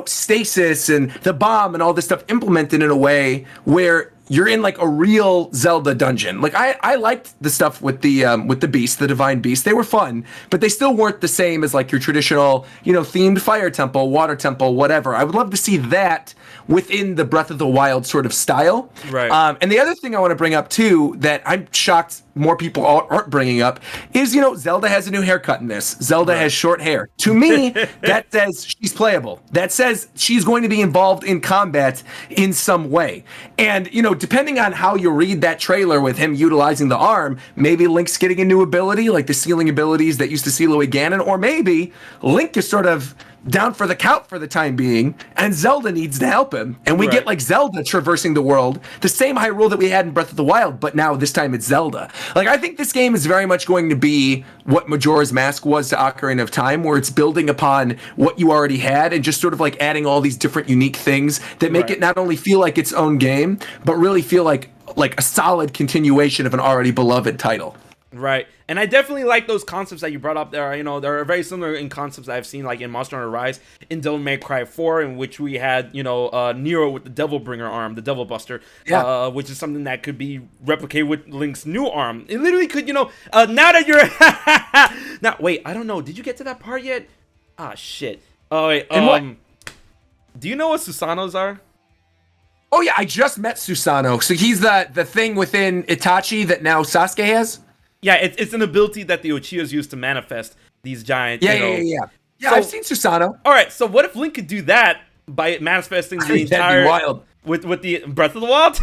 stasis and the bomb and all this stuff implemented in a way where you're in like a real Zelda dungeon. Like I liked the stuff with the beast, the divine beast. They were fun, but they still weren't the same as like your traditional, themed fire temple, water temple, whatever. I would love to see that within the Breath of the Wild sort of style. Right. And the other thing I want to bring up too, that I'm shocked more people aren't bringing up, is Zelda has a new haircut in this. Zelda has short hair. To me, that says she's playable. That says she's going to be involved in combat in some way. And depending on how you read that trailer with him utilizing the arm, maybe Link's getting a new ability, like the sealing abilities that used to seal away Ganon, or maybe Link is sort of down for the count for the time being, and Zelda needs to help him. And we get like Zelda traversing the world, the same Hyrule that we had in Breath of the Wild, but now this time it's Zelda. Like, I think this game is very much going to be what Majora's Mask was to Ocarina of Time, where it's building upon what you already had and just sort of like adding all these different unique things that make it not only feel like its own game, but really feel like a solid continuation of an already beloved title. Right. And I definitely like those concepts that you brought up there. They're very similar in concepts I've seen like in Monster Hunter Rise, in Devil May Cry 4, in which we had, Nero with the Devil Bringer arm, the Devil Buster, which is something that could be replicated with Link's new arm. It literally could, now that you're... Now, wait, I don't know. Did you get to that part yet? Ah, shit. Oh, wait. Do you know what Susanos are? Oh, yeah, I just met Susano. So he's the thing within Itachi that now Sasuke has? Yeah, it's an ability that the Uchihas use to manifest these giant. Yeah, I've seen Susano. All right, so what if Link could do that by manifesting the entire? That'd be wild. With the Breath of the Wild.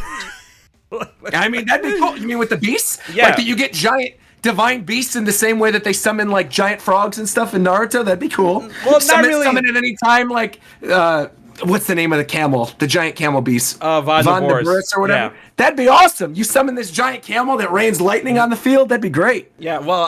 I mean, that'd be cool. You mean with the beasts? Yeah. Like that you get giant divine beasts in the same way that they summon like giant frogs and stuff in Naruto. That'd be cool. Well, not really. Summon at any time, like what's the name of the camel? The giant camel beast. Vane de Boris or whatever. Yeah. That'd be awesome. You summon this giant camel that rains lightning on the field. That'd be great. Yeah. Well,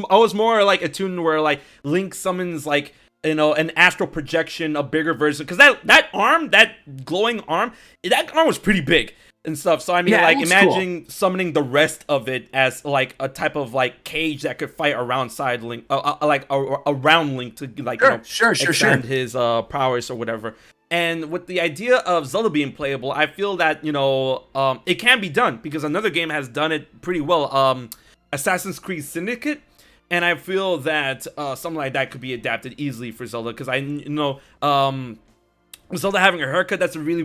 I was more like attuned where like Link summons like an astral projection, a bigger version, because that arm, that glowing arm, that arm was pretty big and stuff. So I mean, like imagine summoning the rest of it as like a type of like cage that could fight around side Link, like around Link to like expand his prowess or whatever. And with the idea of Zelda being playable, I feel that, it can be done because another game has done it pretty well. Assassin's Creed Syndicate. And I feel that something like that could be adapted easily for Zelda because I know Zelda having a haircut, that's a really,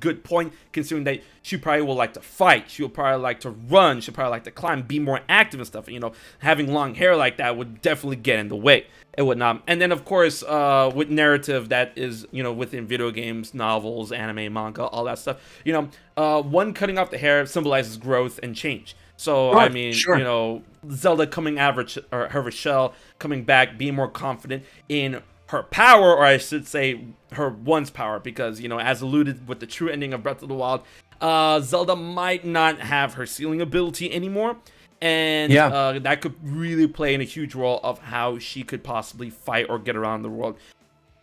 good point considering that she probably will like to fight. She'll probably like to run. She'll probably like to climb, be more active and stuff. Having long hair like that would definitely get in the way. It would not. And then, of course, with narrative that is, within video games, novels, anime, manga, all that stuff, one cutting off the hair symbolizes growth and change. So, I mean, Zelda coming out of her shell, coming back, being more confident in her power, or I should say her one's power, because, as alluded with the true ending of Breath of the Wild, Zelda might not have her sealing ability anymore. And that could really play in a huge role of how she could possibly fight or get around the world.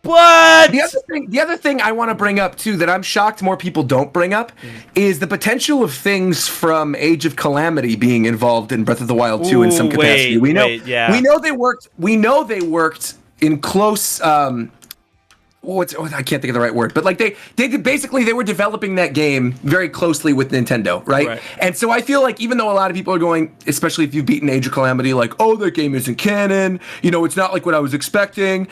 But the other thing I want to bring up too that I'm shocked more people don't bring up is the potential of things from Age of Calamity being involved in Breath of the Wild 2 in some capacity. We know they worked in close I can't think of the right word, but like they did basically they were developing that game very closely with Nintendo, right? And so I feel like even though a lot of people are going, especially if you've beaten Age of Calamity, like, oh, that game isn't canon, it's not like what I was expecting.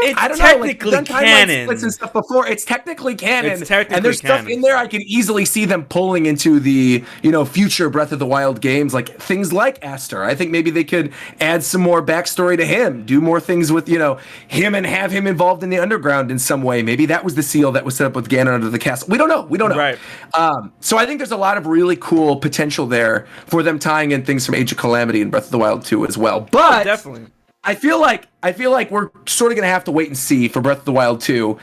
It's technically canon. Splits and stuff before. It's technically canon. And there's stuff in there I can easily see them pulling into the, future Breath of the Wild games, like things like Aster. I think maybe they could add some more backstory to him, do more things with, him and have him involved in the underground in some way. Maybe that was the seal that was set up with Ganon under the castle. We don't know. Right. So I think there's a lot of really cool potential there for them tying in things from Age of Calamity and Breath of the Wild 2 as well. But definitely. I feel like we're sort of gonna have to wait and see for Breath of the Wild 2.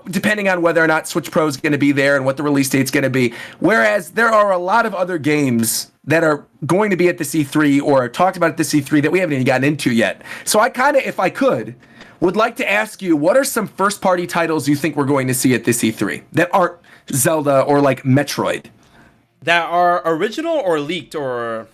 Depending on whether or not Switch Pro is going to be there and what the release date's going to be. Whereas there are a lot of other games that are going to be at the E3 or talked about at the E3 that we haven't even gotten into yet. So I kind of, if I could, would like to ask you, what are some first-party titles you think we're going to see at this E3 that aren't Zelda or like Metroid? That are original or leaked or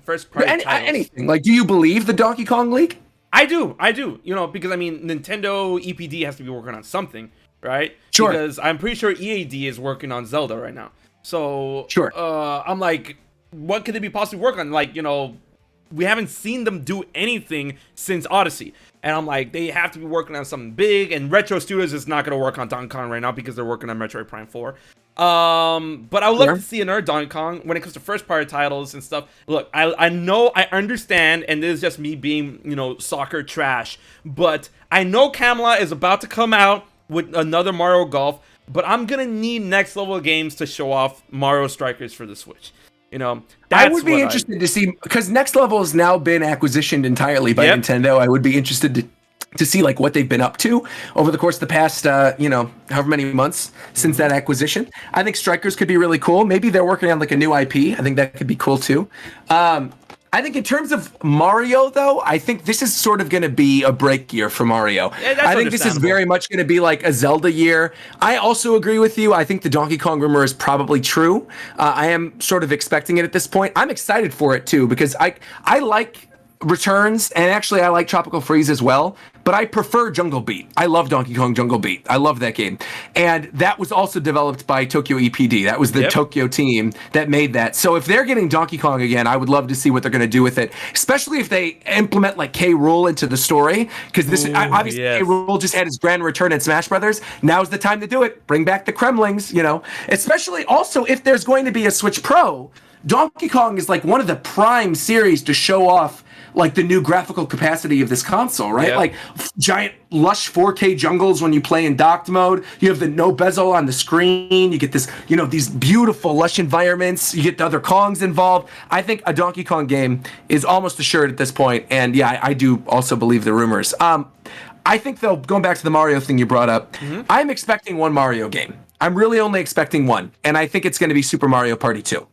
first-party titles? Anything. Like, do you believe the Donkey Kong leak? I do, because I mean, Nintendo EPD has to be working on something, right? Sure. Because I'm pretty sure EAD is working on Zelda right now. So, sure. I'm like, what could they be possibly working on? Like, we haven't seen them do anything since Odyssey. And I'm like, they have to be working on something big. And Retro Studios is not going to work on Donkey Kong right now because they're working on Metroid Prime 4. But I would love to see another Donkey Kong when it comes to first party titles and stuff. Look, I know, I understand, and this is just me being, soccer trash, but I know Camelot is about to come out with another Mario Golf, but I'm gonna need next level games to show off Mario Strikers for the Switch. I would be interested to see, because Next Level has now been acquisitioned entirely by Nintendo. I would be interested to see like what they've been up to over the course of the past, however many months since that acquisition. I think Strikers could be really cool. Maybe they're working on like a new IP. I think that could be cool too. I think in terms of Mario, though, I think this is sort of going to be a break year for Mario. Yeah, I think this is very much going to be like a Zelda year. I also agree with you. I think the Donkey Kong rumor is probably true. I am sort of expecting it at this point. I'm excited for it, too, because I like Returns, and actually I like Tropical Freeze as well, but I prefer Jungle Beat. I love Donkey Kong Jungle Beat. I love that game. And that was also developed by Tokyo EPD. That was the Tokyo team that made that. So if they're getting Donkey Kong again, I would love to see what they're going to do with it, especially if they implement like K. Rool into the story, because this obviously K. Rool just had his grand return in Smash Brothers. Now's the time to do it. Bring back the Kremlings, especially also if there's going to be a Switch Pro. Donkey Kong is like one of the prime series to show off like the new graphical capacity of this console, right? Yeah. Like giant lush 4K jungles when you play in docked mode. You have the no bezel on the screen. You get this, these beautiful lush environments. You get the other Kongs involved. I think a Donkey Kong game is almost assured at this point. And yeah, I do also believe the rumors. I think though, going back to the Mario thing you brought up, I'm expecting one Mario game. I'm really only expecting one. And I think it's going to be Super Mario Party 2.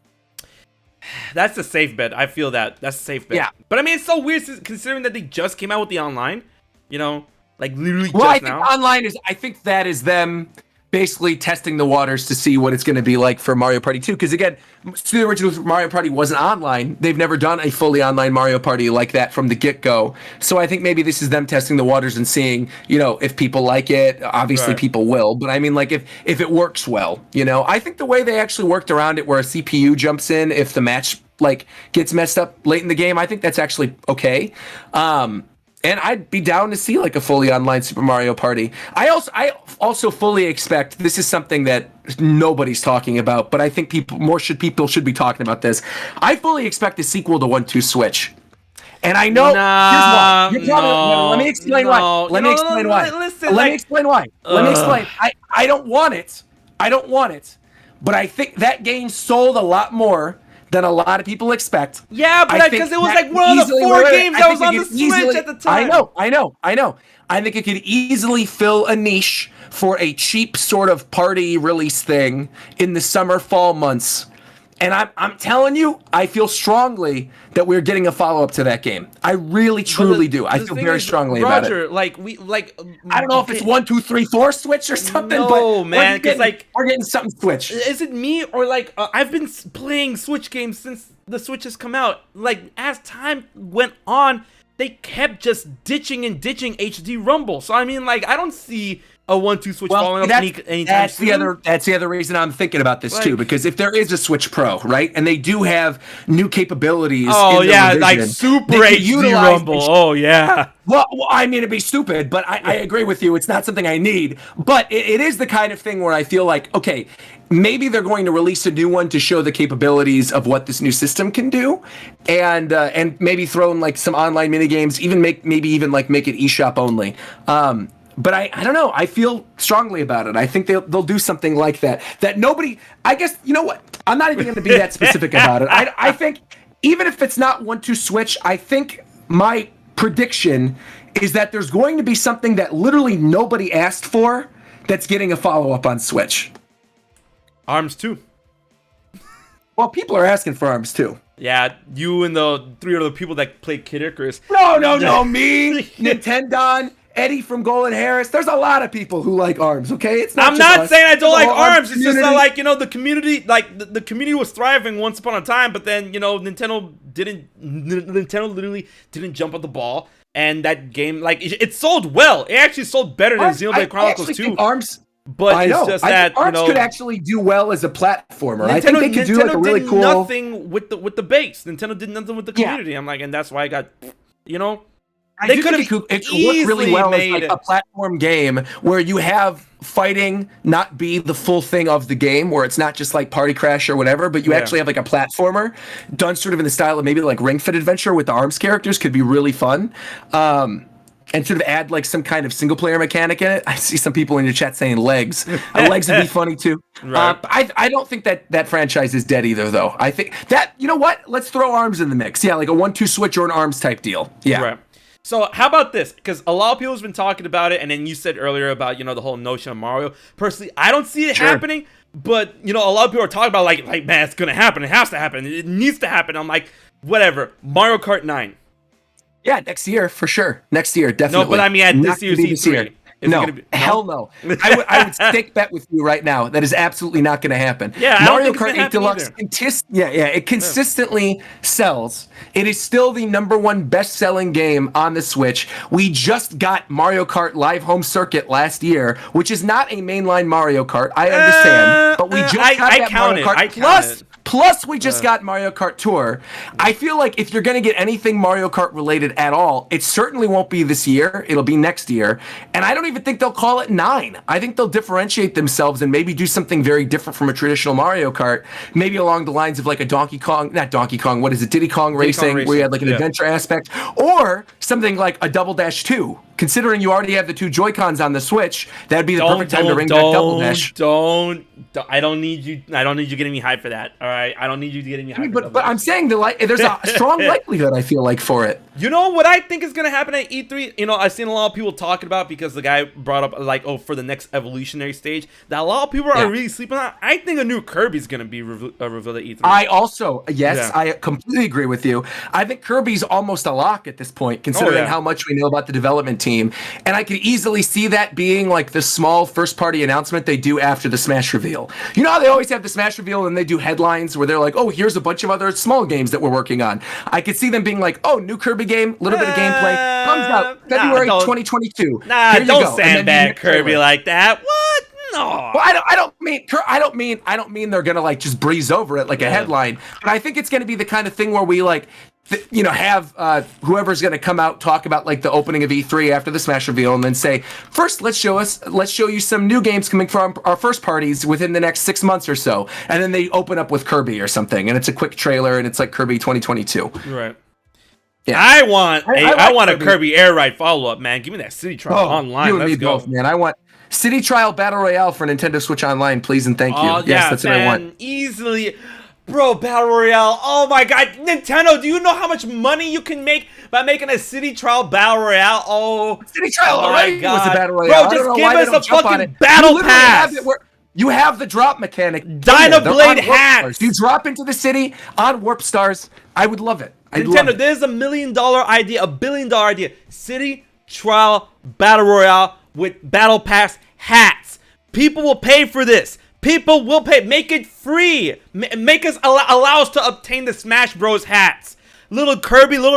That's a safe bet. I feel that. That's a safe bet. Yeah. But I mean, it's so weird considering that they just came out with the online, like literally just now. Well, I think online I think that is them basically testing the waters to see what it's going to be like for Mario Party 2. Because again, the original Mario Party wasn't online. They've never done a fully online Mario Party like that from the get-go. So I think maybe this is them testing the waters and seeing, if people like it. Obviously, people will. But I mean, like if it works well, I think the way they actually worked around it, where a CPU jumps in if the match like gets messed up late in the game, I think that's actually okay. And I'd be down to see like a fully online Super Mario Party. I also fully expect, this is something that nobody's talking about, but I think people should be talking about this. I fully expect a sequel to 1-2 Switch. And I know, here's why. Let me explain why. Let me explain why. I don't want it. But I think that game sold a lot more than a lot of people expect. Yeah, but because it was like one of the 4 games that was on the Switch at the time. I know. I think it could easily fill a niche for a cheap sort of party release thing in the summer, fall months. And I'm telling you, I feel strongly that we're getting a follow-up to that game. I really, truly do. I feel very strongly about it. I don't know if it's 1, 2, 3, 4 Switch or something, but man, we're getting something Switch. Is it me or I've been playing Switch games since the Switch has come out. Like as time went on, they kept just ditching HD Rumble. So I mean, I don't see a 1-2 Switch following up anytime soon. That's the other reason I'm thinking about this too, because if there is a Switch Pro, right, and they do have new capabilities. Oh yeah, like Super HD Rumble. Oh yeah. Well, I mean, it'd be stupid, but I agree with you. It's not something I need, but it is the kind of thing where I feel like, okay, maybe they're going to release a new one to show the capabilities of what this new system can do, and maybe throw in like some online mini games, make it eShop only. But I don't know. I feel strongly about it. I think they'll do something like that. That nobody. I guess you know what? I'm not even going to be that specific about it. I think even if it's not 1-2 Switch, I think my prediction is that there's going to be something that literally nobody asked for that's getting a follow-up on Switch. Arms 2. Well, people are asking for Arms 2. Yeah, you and the 3 other people that played Kid Icarus. No, me, Nintendon, Eddie from Golden Harris. There's a lot of people who like Arms, okay? It's not I'm not us. saying I don't like Arms. It's community. just that, like, the community, like, the community was thriving once upon a time, but then, Nintendo literally didn't jump on the ball. And that game, like, it sold well. It actually sold better than Xenoblade Chronicles 2. Arms, but it's just that Arms could actually do well as a platformer. I think they could do Nintendo like a really did cool. nothing with the base. Nintendo did nothing with the community. I'm like, and that's why I got, they could have it could work really well as like a platform game where you have fighting not be the full thing of the game, where it's not just like Party Crash or whatever, but you actually have like a platformer done sort of in the style of maybe like Ring Fit Adventure with the Arms characters could be really fun. And sort of add like some kind of single player mechanic in it. I see some people in your chat saying legs. Legs would be funny too. Right. I don't think that franchise is dead either, though. I think that, you know what? Let's throw Arms in the mix. Yeah, like a 1-2 switch or an Arms type deal. Yeah. Right. So how about this? Because a lot of people have been talking about it, and then you said earlier about, the whole notion of Mario. Personally, I don't see it happening, but, a lot of people are talking about like, man, it's going to happen. It has to happen. It needs to happen. I'm like, whatever. Mario Kart 9. Yeah, next year, for sure. Next year, definitely. No, but I mean at this year's E3. No, hell no. I would stake bet with you right now. That is absolutely not going to happen. Yeah, Mario Kart 8 Deluxe, it consistently sells. It is still the #1 best-selling game on the Switch. We just got Mario Kart Live Home Circuit last year, which is not a mainline Mario Kart. I understand, but we just got that Mario Kart. Plus, we just got Mario Kart Tour. I feel like if you're going to get anything Mario Kart related at all, it certainly won't be this year. It'll be next year. And I don't even think they'll call it 9. I think they'll differentiate themselves and maybe do something very different from a traditional Mario Kart. Maybe along the lines of like a Diddy Kong Racing, where you had like an adventure aspect. Or something like a Double Dash 2. Considering you already have the 2 Joy-Cons on the Switch, that'd be the perfect time to ring back Double Dash. I don't need you getting me hyped for that. All right, I don't need you getting me hyped. But I'm saying there's a strong likelihood, I feel like, for it. You know what I think is gonna happen at E3? I've seen a lot of people talking about, because the guy brought up like, for the next evolutionary stage, that a lot of people are really sleeping on. I think a new Kirby's gonna be revealed at E3. I completely agree with you. I think Kirby's almost a lock at this point, considering how much we know about the development team. And I could easily see that being like the small first-party announcement they do after the Smash reveal. You know how they always have the Smash reveal and they do headlines where they're like, oh, here's a bunch of other small games that we're working on. I could see them being like, oh, new Kirby game, a little bit of gameplay, comes out February 2022. Don't sandbag Kirby like that. What? No. Well, I don't mean they're gonna like just breeze over it like a headline. But I think it's gonna be the kind of thing where we like, have whoever's going to come out talk about like the opening of E3 after the Smash reveal, and then say, first let's show you some new games coming from our first parties within the next 6 months or so, and then they open up with Kirby or something, and it's a quick trailer, and it's like Kirby 2022. Right. Yeah. I want a Kirby Air Ride follow up, man. Give me that City Trial Online. You and me both, man. I want City Trial Battle Royale for Nintendo Switch Online, please and thank you. Yes, that's what I want. Easily. Bro, Battle Royale, oh my god, Nintendo, do you know how much money you can make by making a City Trial Battle Royale? Oh, City Trial already was a Battle Royale. Bro, just give us a fucking Battle Pass. You have the drop mechanic. Dynablade hats. You drop into the city on Warp Stars. I would love it. Nintendo, there's $1 million idea, $1 billion idea. City Trial Battle Royale with Battle Pass hats. People will pay for this. People will pay. Make it free. Make us allow us to obtain the Smash Bros hats. Little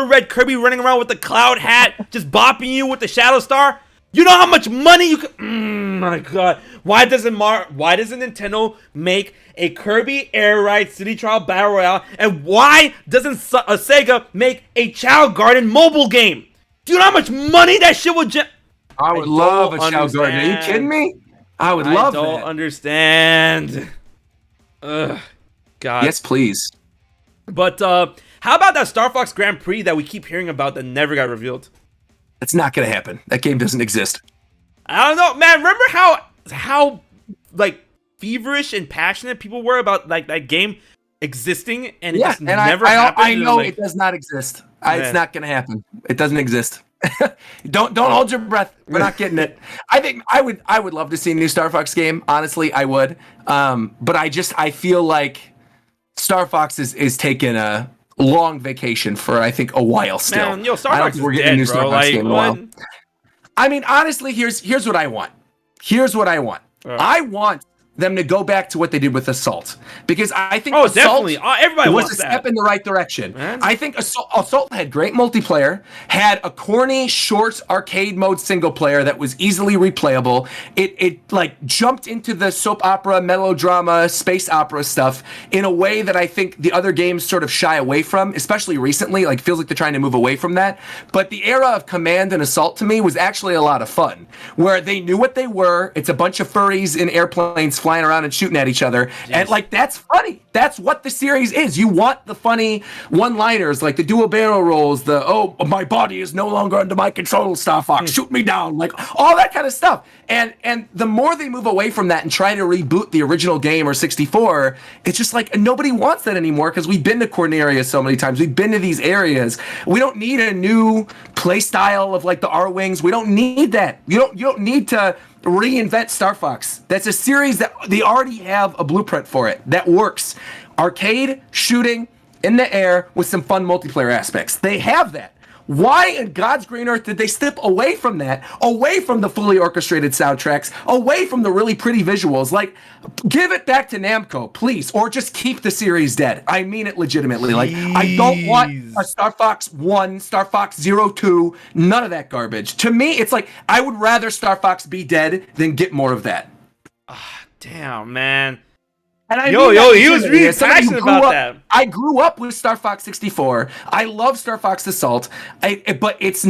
red Kirby running around with the cloud hat, just bopping you with the Shadow Star. You know how much money you can. My God, why doesn't Nintendo make a Kirby Air Ride City Trial Battle Royale? And why doesn't Sega make a Chao Garden mobile game? Do you know how much money that shit would I would love a Chao Garden. Are you kidding me? I would love that. I don't understand. Ugh, God. Yes, please. But how about that Star Fox Grand Prix that we keep hearing about that never got revealed? It's not gonna happen. That game doesn't exist. I don't know, man. Remember how like feverish and passionate people were about like that game existing, and it just never happened. I know it does not exist. It's not going to happen. It doesn't exist. Don't hold your breath. We're not getting it. I think I would love to see a new Star Fox game. Honestly, I would. But I feel like Star Fox is taking a long vacation for I think a while still. Man, Star Fox is dead, a new Star Fox game in a while. I mean, honestly, here's what I want. I want them to go back to what they did with Assault, because I think Assault everybody was a step in the right direction. Man. I think Assault had great multiplayer, had a corny, short arcade mode single player that was easily replayable. It like jumped into the soap opera, melodrama, space opera stuff in a way that I think the other games sort of shy away from, especially recently. Like, feels like they're trying to move away from that. But the era of Command and Assault to me was actually a lot of fun, where they knew what they were. It's a bunch of furries in airplanes flying around and shooting at each other. Jeez. And like, that's funny. That's what the series is. You want the funny one-liners, like the dual barrel rolls, the my body is no longer under my control, Star Fox, shoot me down, like all that kind of stuff. And the more they move away from that and try to reboot the original game or 64, it's just like nobody wants that anymore, because we've been to Corneria so many times. We've been to these areas. We don't need a new play style of like the R-Wings. We don't need that. You don't need to reinvent Star Fox. That's a series that they already have a blueprint for it that works. Arcade, shooting, in the air with some fun multiplayer aspects. They have that. Why in God's green earth did they step away from that, away from the fully orchestrated soundtracks, away from the really pretty visuals? Like, give it back to Namco, please, or just keep the series dead. I mean it legitimately. Like, I don't want a Star Fox 1, Star Fox 02, none of that garbage. To me, it's like, I would rather Star Fox be dead than get more of that. Damn, man. And he was really passionate about that. I grew up with Star Fox 64. I love Star Fox Assault, but it's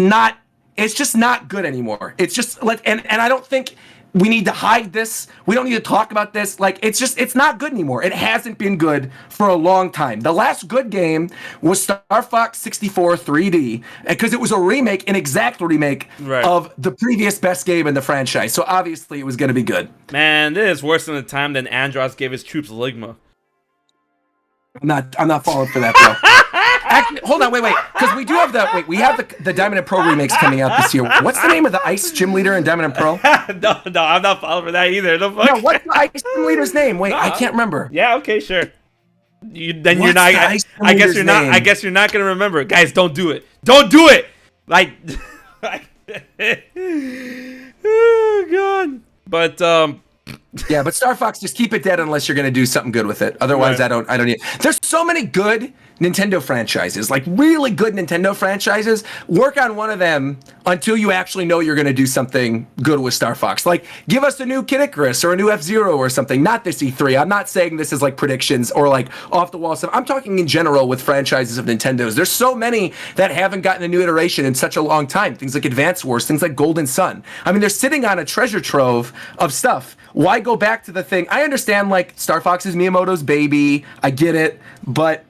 just not good anymore. It's just like, and I don't think we need to hide this. We don't need to talk about this. Like, it's not good anymore. It hasn't been good for a long time. The last good game was Star Fox 64 3D, because it was a remake, an exact remake of the previous best game in the franchise. So obviously it was going to be good. Man, this is worse than the time that Andros gave his troops Ligma. I'm not falling for that, bro. Actually, hold on, wait, because we have the Diamond and Pro remakes coming out this year. What's the name of the Ice Gym Leader in Diamond and Pro? No, I'm not falling for that either. No, what's the Ice Gym Leader's name? Wait, I can't remember. Yeah, okay, sure. I guess you're not gonna remember, guys. Don't do it. Don't do it. Like, oh god. But yeah, but Star Fox, just keep it dead unless you're going to do something good with it. Otherwise, I don't need it. There's so many good Nintendo franchises, like really good Nintendo franchises. Work on one of them until you actually know you're going to do something good with Star Fox. Like, give us a new Kid Icarus or a new F-Zero or something. Not this E3. I'm not saying this is like predictions or like off the wall stuff. I'm talking in general with franchises of Nintendo's. There's so many that haven't gotten a new iteration in such a long time. Things like Advance Wars, things like Golden Sun. I mean, they're sitting on a treasure trove of stuff. Why go back to the thing? I understand, like, Star Fox is Miyamoto's baby. I get it, but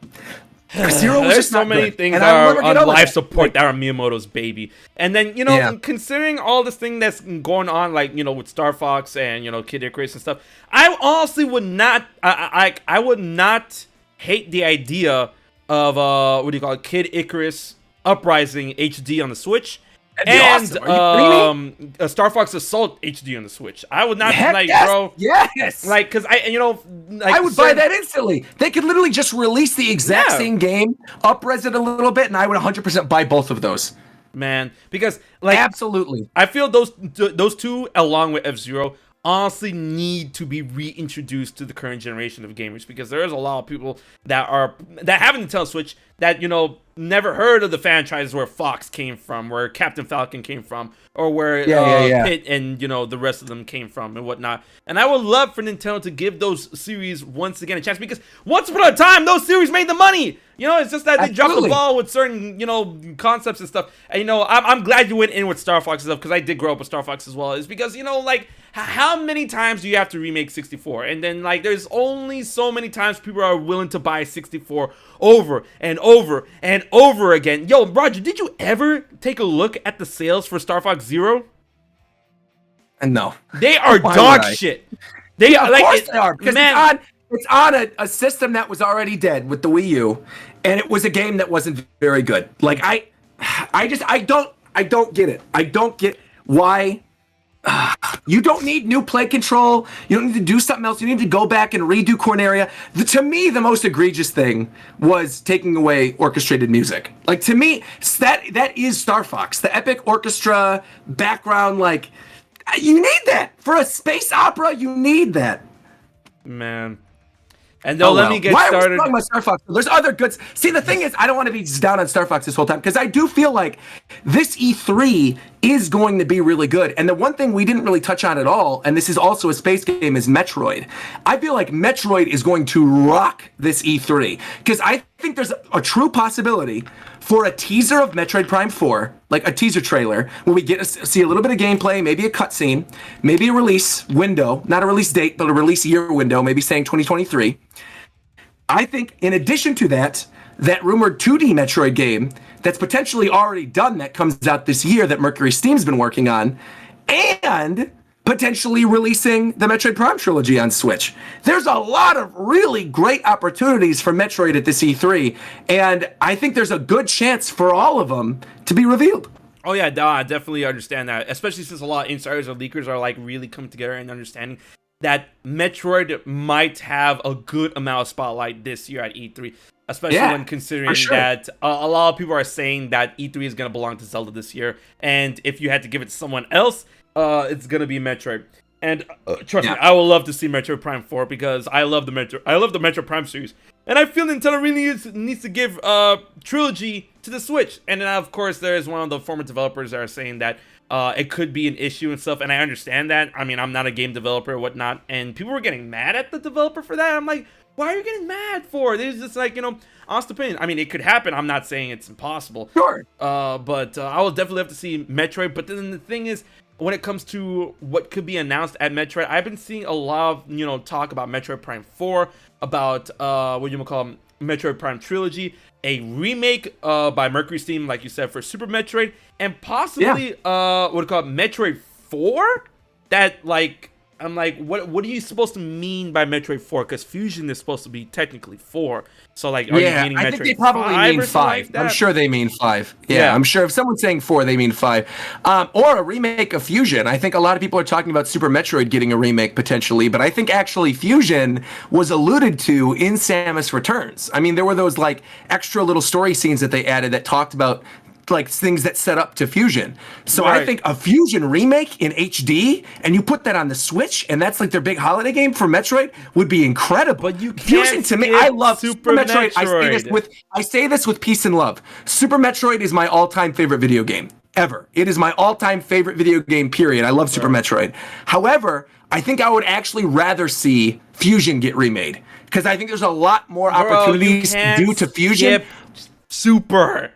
Zero was there's so many things that are on life support that are Miyamoto's baby. And then, considering all this thing that's going on, like, with Star Fox and, Kid Icarus and stuff, I honestly would not, I would not hate the idea of, Kid Icarus Uprising HD on the Switch. And awesome. Star Fox Assault HD on the Switch. I would not bro. Yes. Like, because I would buy that instantly. They could literally just release the exact same game, up-res it a little bit, and I would 100% buy both of those. Man, because absolutely, I feel those two, along with F-Zero, honestly need to be reintroduced to the current generation of gamers, because there is a lot of people that have a Nintendo Switch that never heard of the franchises where Fox came from, where Captain Falcon came from, or where Pit and the rest of them came from and whatnot. And I would love for Nintendo to give those series once again a chance, because once upon a time those series made the money. It's just that they dropped the ball with certain concepts and stuff. And I'm glad you went in with Star Fox and stuff, because I did grow up with Star Fox as well. Is because how many times do you have to remake 64? And then there's only so many times people are willing to buy 64 over and over and over again. Yo, Roger, did you ever take a look at the sales for Star Fox Zero? No. They are dog shit. They are, of course they are, because it's on a system that was already dead with the Wii U, and it was a game that wasn't very good. Like I don't get it. I don't get why. You don't need new play control. You don't need to do something else. You need to go back and redo Corneria. To me, the most egregious thing was taking away orchestrated music. Like, to me, that is Star Fox. The epic orchestra background, like, you need that. For a space opera, you need that. Man. And let me get Why started. Are we talking about Star Fox? There's other good. See, the thing is, I don't want to be just down on Star Fox this whole time because I do feel like this E3 is going to be really good. And the one thing we didn't really touch on at all, and this is also a space game, is Metroid. I feel like Metroid is going to rock this E3 because I think there's a true possibility for a teaser of Metroid Prime 4, like a teaser trailer, where we get to see a little bit of gameplay, maybe a cutscene, maybe a release window, not a release date, but a release year window, maybe saying 2023. I think in addition to that rumored 2D Metroid game that's potentially already done that comes out this year that Mercury Steam's been working on, and potentially releasing the Metroid Prime trilogy on Switch. There's a lot of really great opportunities for Metroid at this E3, and I think there's a good chance for all of them to be revealed. Oh yeah, no, I definitely understand that, especially since a lot of insiders or leakers are like really coming together and understanding that Metroid might have a good amount of spotlight this year at E3, especially when considering that a lot of people are saying that E3 is going to belong to Zelda this year, and if you had to give it to someone else, it's going to be Metroid. And trust me, I would love to see Metroid Prime 4 because I love the Metroid Prime series, and I feel Nintendo really needs to give trilogy to the Switch. And then of course there's one of the former developers that are saying that it could be an issue and stuff, and I understand that. I mean, I'm not a game developer or whatnot, and people were getting mad at the developer for that. I'm like, why are you getting mad for it? It's just like, honest opinion. I mean, it could happen. I'm not saying it's impossible. Sure. But I will definitely have to see Metroid. But then the thing is, when it comes to what could be announced at Metroid, I've been seeing a lot of, talk about Metroid Prime 4, about, Metroid Prime Trilogy, a remake by Mercury Steam, like you said, for Super Metroid, and possibly, Metroid 4? That, like, I'm like, what are you supposed to mean by Metroid 4? Because Fusion is supposed to be technically 4. So, like, are you meaning Metroid 5? I think they probably mean 5. Like I'm sure they mean 5. Yeah, I'm sure if someone's saying 4, they mean 5. Or a remake of Fusion. I think a lot of people are talking about Super Metroid getting a remake potentially, but I think actually Fusion was alluded to in Samus Returns. I mean, there were those, like, extra little story scenes that they added that talked about like things that set up to Fusion. So I think a Fusion remake in HD, and you put that on the Switch, and that's like their big holiday game for Metroid, would be incredible. But you can't Fusion, to me, I love Super Metroid. I say this with peace and love. Super Metroid is my all-time favorite video game ever. It is my all-time favorite video game, period. I love Super Metroid. However, I think I would actually rather see Fusion get remade, because I think there's a lot more opportunities due to Fusion. Super.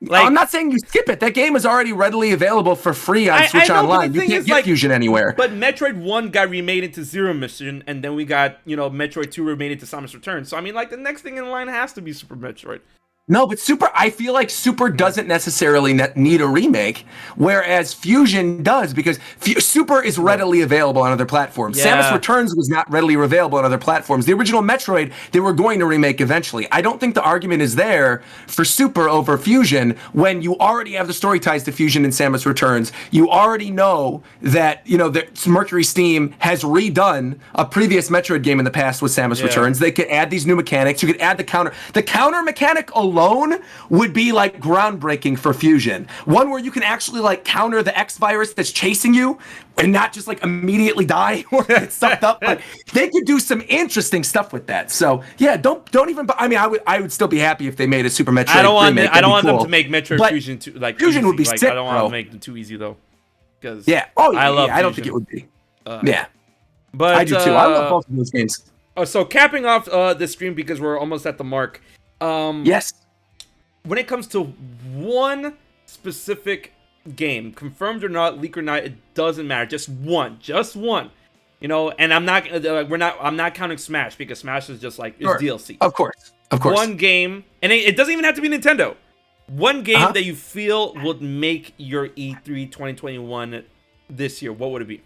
Like, I'm not saying you skip it. That game is already readily available for free on Switch Online. You can't get Fusion anywhere. But Metroid 1 got remade into Zero Mission, and then we got, Metroid 2 remade into Samus Returns. So, I mean, like, the next thing in line has to be Super Metroid. No, but I feel like Super doesn't necessarily need a remake, whereas Fusion does, because Super is readily available on other platforms. Yeah. Samus Returns was not readily available on other platforms. The original Metroid, they were going to remake eventually. I don't think the argument is there for Super over Fusion when you already have the story ties to Fusion and Samus Returns. You already know that, that Mercury Steam has redone a previous Metroid game in the past with Samus Returns. They could add these new mechanics. You could add the counter. The counter mechanic alone would be like groundbreaking for Fusion. One where you can actually like counter the X virus that's chasing you and not just like immediately die or get sucked up. Like, they could do some interesting stuff with that. So yeah, don't even. I mean, I would still be happy if they made a Super Metroid. I don't want them to make Metroid Fusion too like Fusion easy. would be like, sick. I don't want to make them too easy though. Because I love I don't Fusion. think it would be. But I do too. I love both of those games. So capping off this stream because we're almost at the mark. Yes. When it comes to one specific game, confirmed or not, leak or not, it doesn't matter. Just one. And I'm not counting Smash because Smash is just like it's DLC. Of course. One game, and it doesn't even have to be Nintendo. One game that you feel would make your E3 2021 this year. What would it be?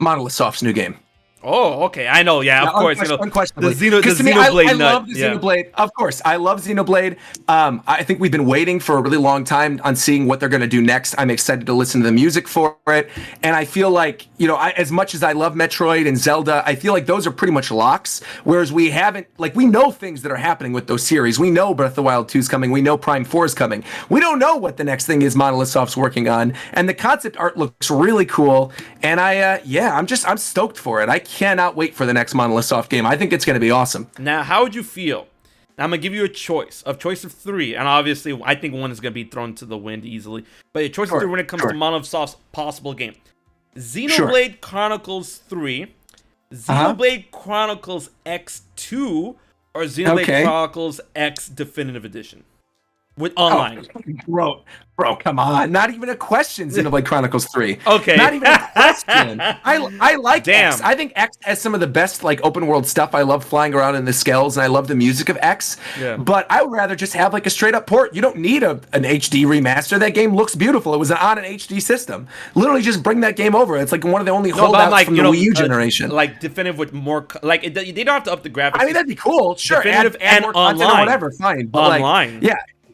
Monolith Soft's new game. Oh, okay. I know. Yeah, of course. Unquestionably. The To me, Xenoblade I nut. love the Xenoblade. Of course, I love Xenoblade. I think we've been waiting for a really long time on seeing what they're going to do next. I'm excited to listen to the music for it, and I feel like as much as I love Metroid and Zelda, I feel like those are pretty much locks. Whereas we haven't, we know things that are happening with those series. We know Breath of the Wild 2 is coming. We know Prime 4 is coming. We don't know what the next thing is Monolith Soft's working on, and the concept art looks really cool. And I'm stoked for it. I cannot wait for the next Monolith Soft game. I think it's going to be awesome. Now, how would you feel? Now, I'm going to give you a choice of 3. And obviously, I think one is going to be thrown to the wind easily. But a choice of 3 when it comes to Monolith Soft's possible game. Xenoblade Chronicles 3, Xenoblade Chronicles X2, or Xenoblade Chronicles X Definitive Edition. With online. Bro, come on. Not even a question, Xenoblade Chronicles 3. Okay. Not even a question. I like Damn. X. I think X has some of the best open world stuff. I love flying around in the skells, and I love the music of X. Yeah. But I would rather just have a straight up port. You don't need an HD remaster. That game looks beautiful. It was on an HD system. Literally just bring that game over. It's one of the only holdouts from the Wii U generation. Definitive with more they don't have to up the graphics. I mean, that'd be cool. Sure. Definitive add more online. content or whatever. Fine. But online.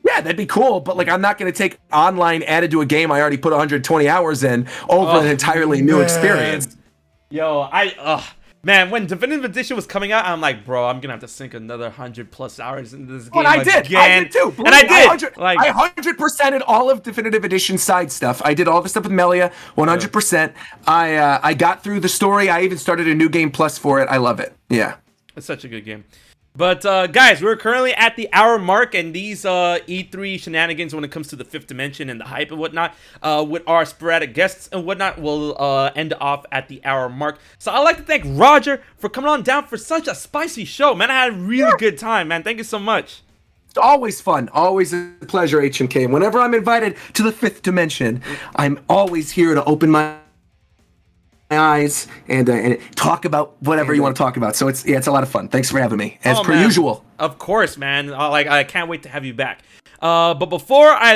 Yeah, that'd be cool, but I'm not going to take online added to a game I already put 120 hours in over an entirely new experience. Yo, man, when Definitive Edition was coming out, I'm like, bro, I'm going to have to sink another 100+ hours into this game. Well, I did too. And I did. I 100%ed all of Definitive Edition side stuff. I did all the stuff with Melia, 100%. I got through the story. I even started a new game plus for it. I love it. Yeah. It's such a good game. But, guys, we're currently at the hour mark, and these E3 shenanigans when it comes to the 5th dimension and the hype and whatnot, with our sporadic guests and whatnot, will end off at the hour mark. So I'd like to thank Roger for coming on down for such a spicy show, man. I had a really good time, man. Thank you so much. It's always fun. Always a pleasure, HMK. And whenever I'm invited to the 5th dimension, I'm always here to open my eyes and talk about whatever you want to talk about. So it's a lot of fun. Thanks for having me, as per usual. Of course, man. I can't wait to have you back. But before I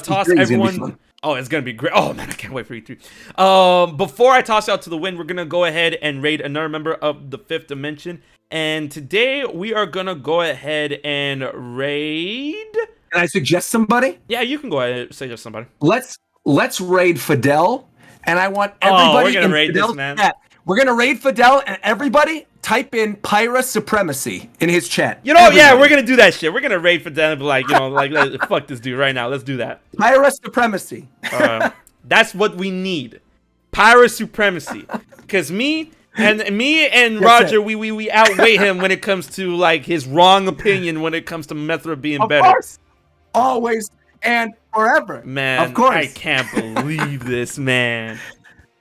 toss everyone, it's gonna be great. Oh man, I can't wait for E3. Before I toss you out to the wind, we're gonna go ahead and raid another member of the 5th dimension. And today we are gonna go ahead and raid. Can I suggest somebody? Yeah, you can go ahead and suggest somebody. Let's raid Fidel. And I want everybody we're gonna raid Fidel's this, man. chat. We're gonna raid Fidel, and everybody type in Pyra Supremacy in his chat. Yeah, we're gonna do that shit. We're gonna raid Fidel and be like, fuck this dude right now. Let's do that. Pyra Supremacy. That's what we need. Pyra Supremacy. Because me and Roger, we outweigh him when it comes to his wrong opinion when it comes to Metroid being better. Of course, always and forever. Man, of course. I can't believe this, man.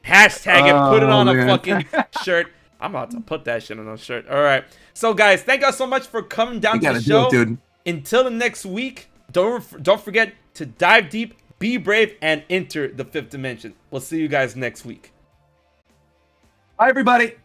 Hashtag it, put it on a fucking shirt. I'm about to put that shit on a shirt. All right. So, guys, thank you so much for coming down to the show. Dude. Until the next week, don't forget to dive deep, be brave, and enter the 5th dimension. We'll see you guys next week. Bye, everybody.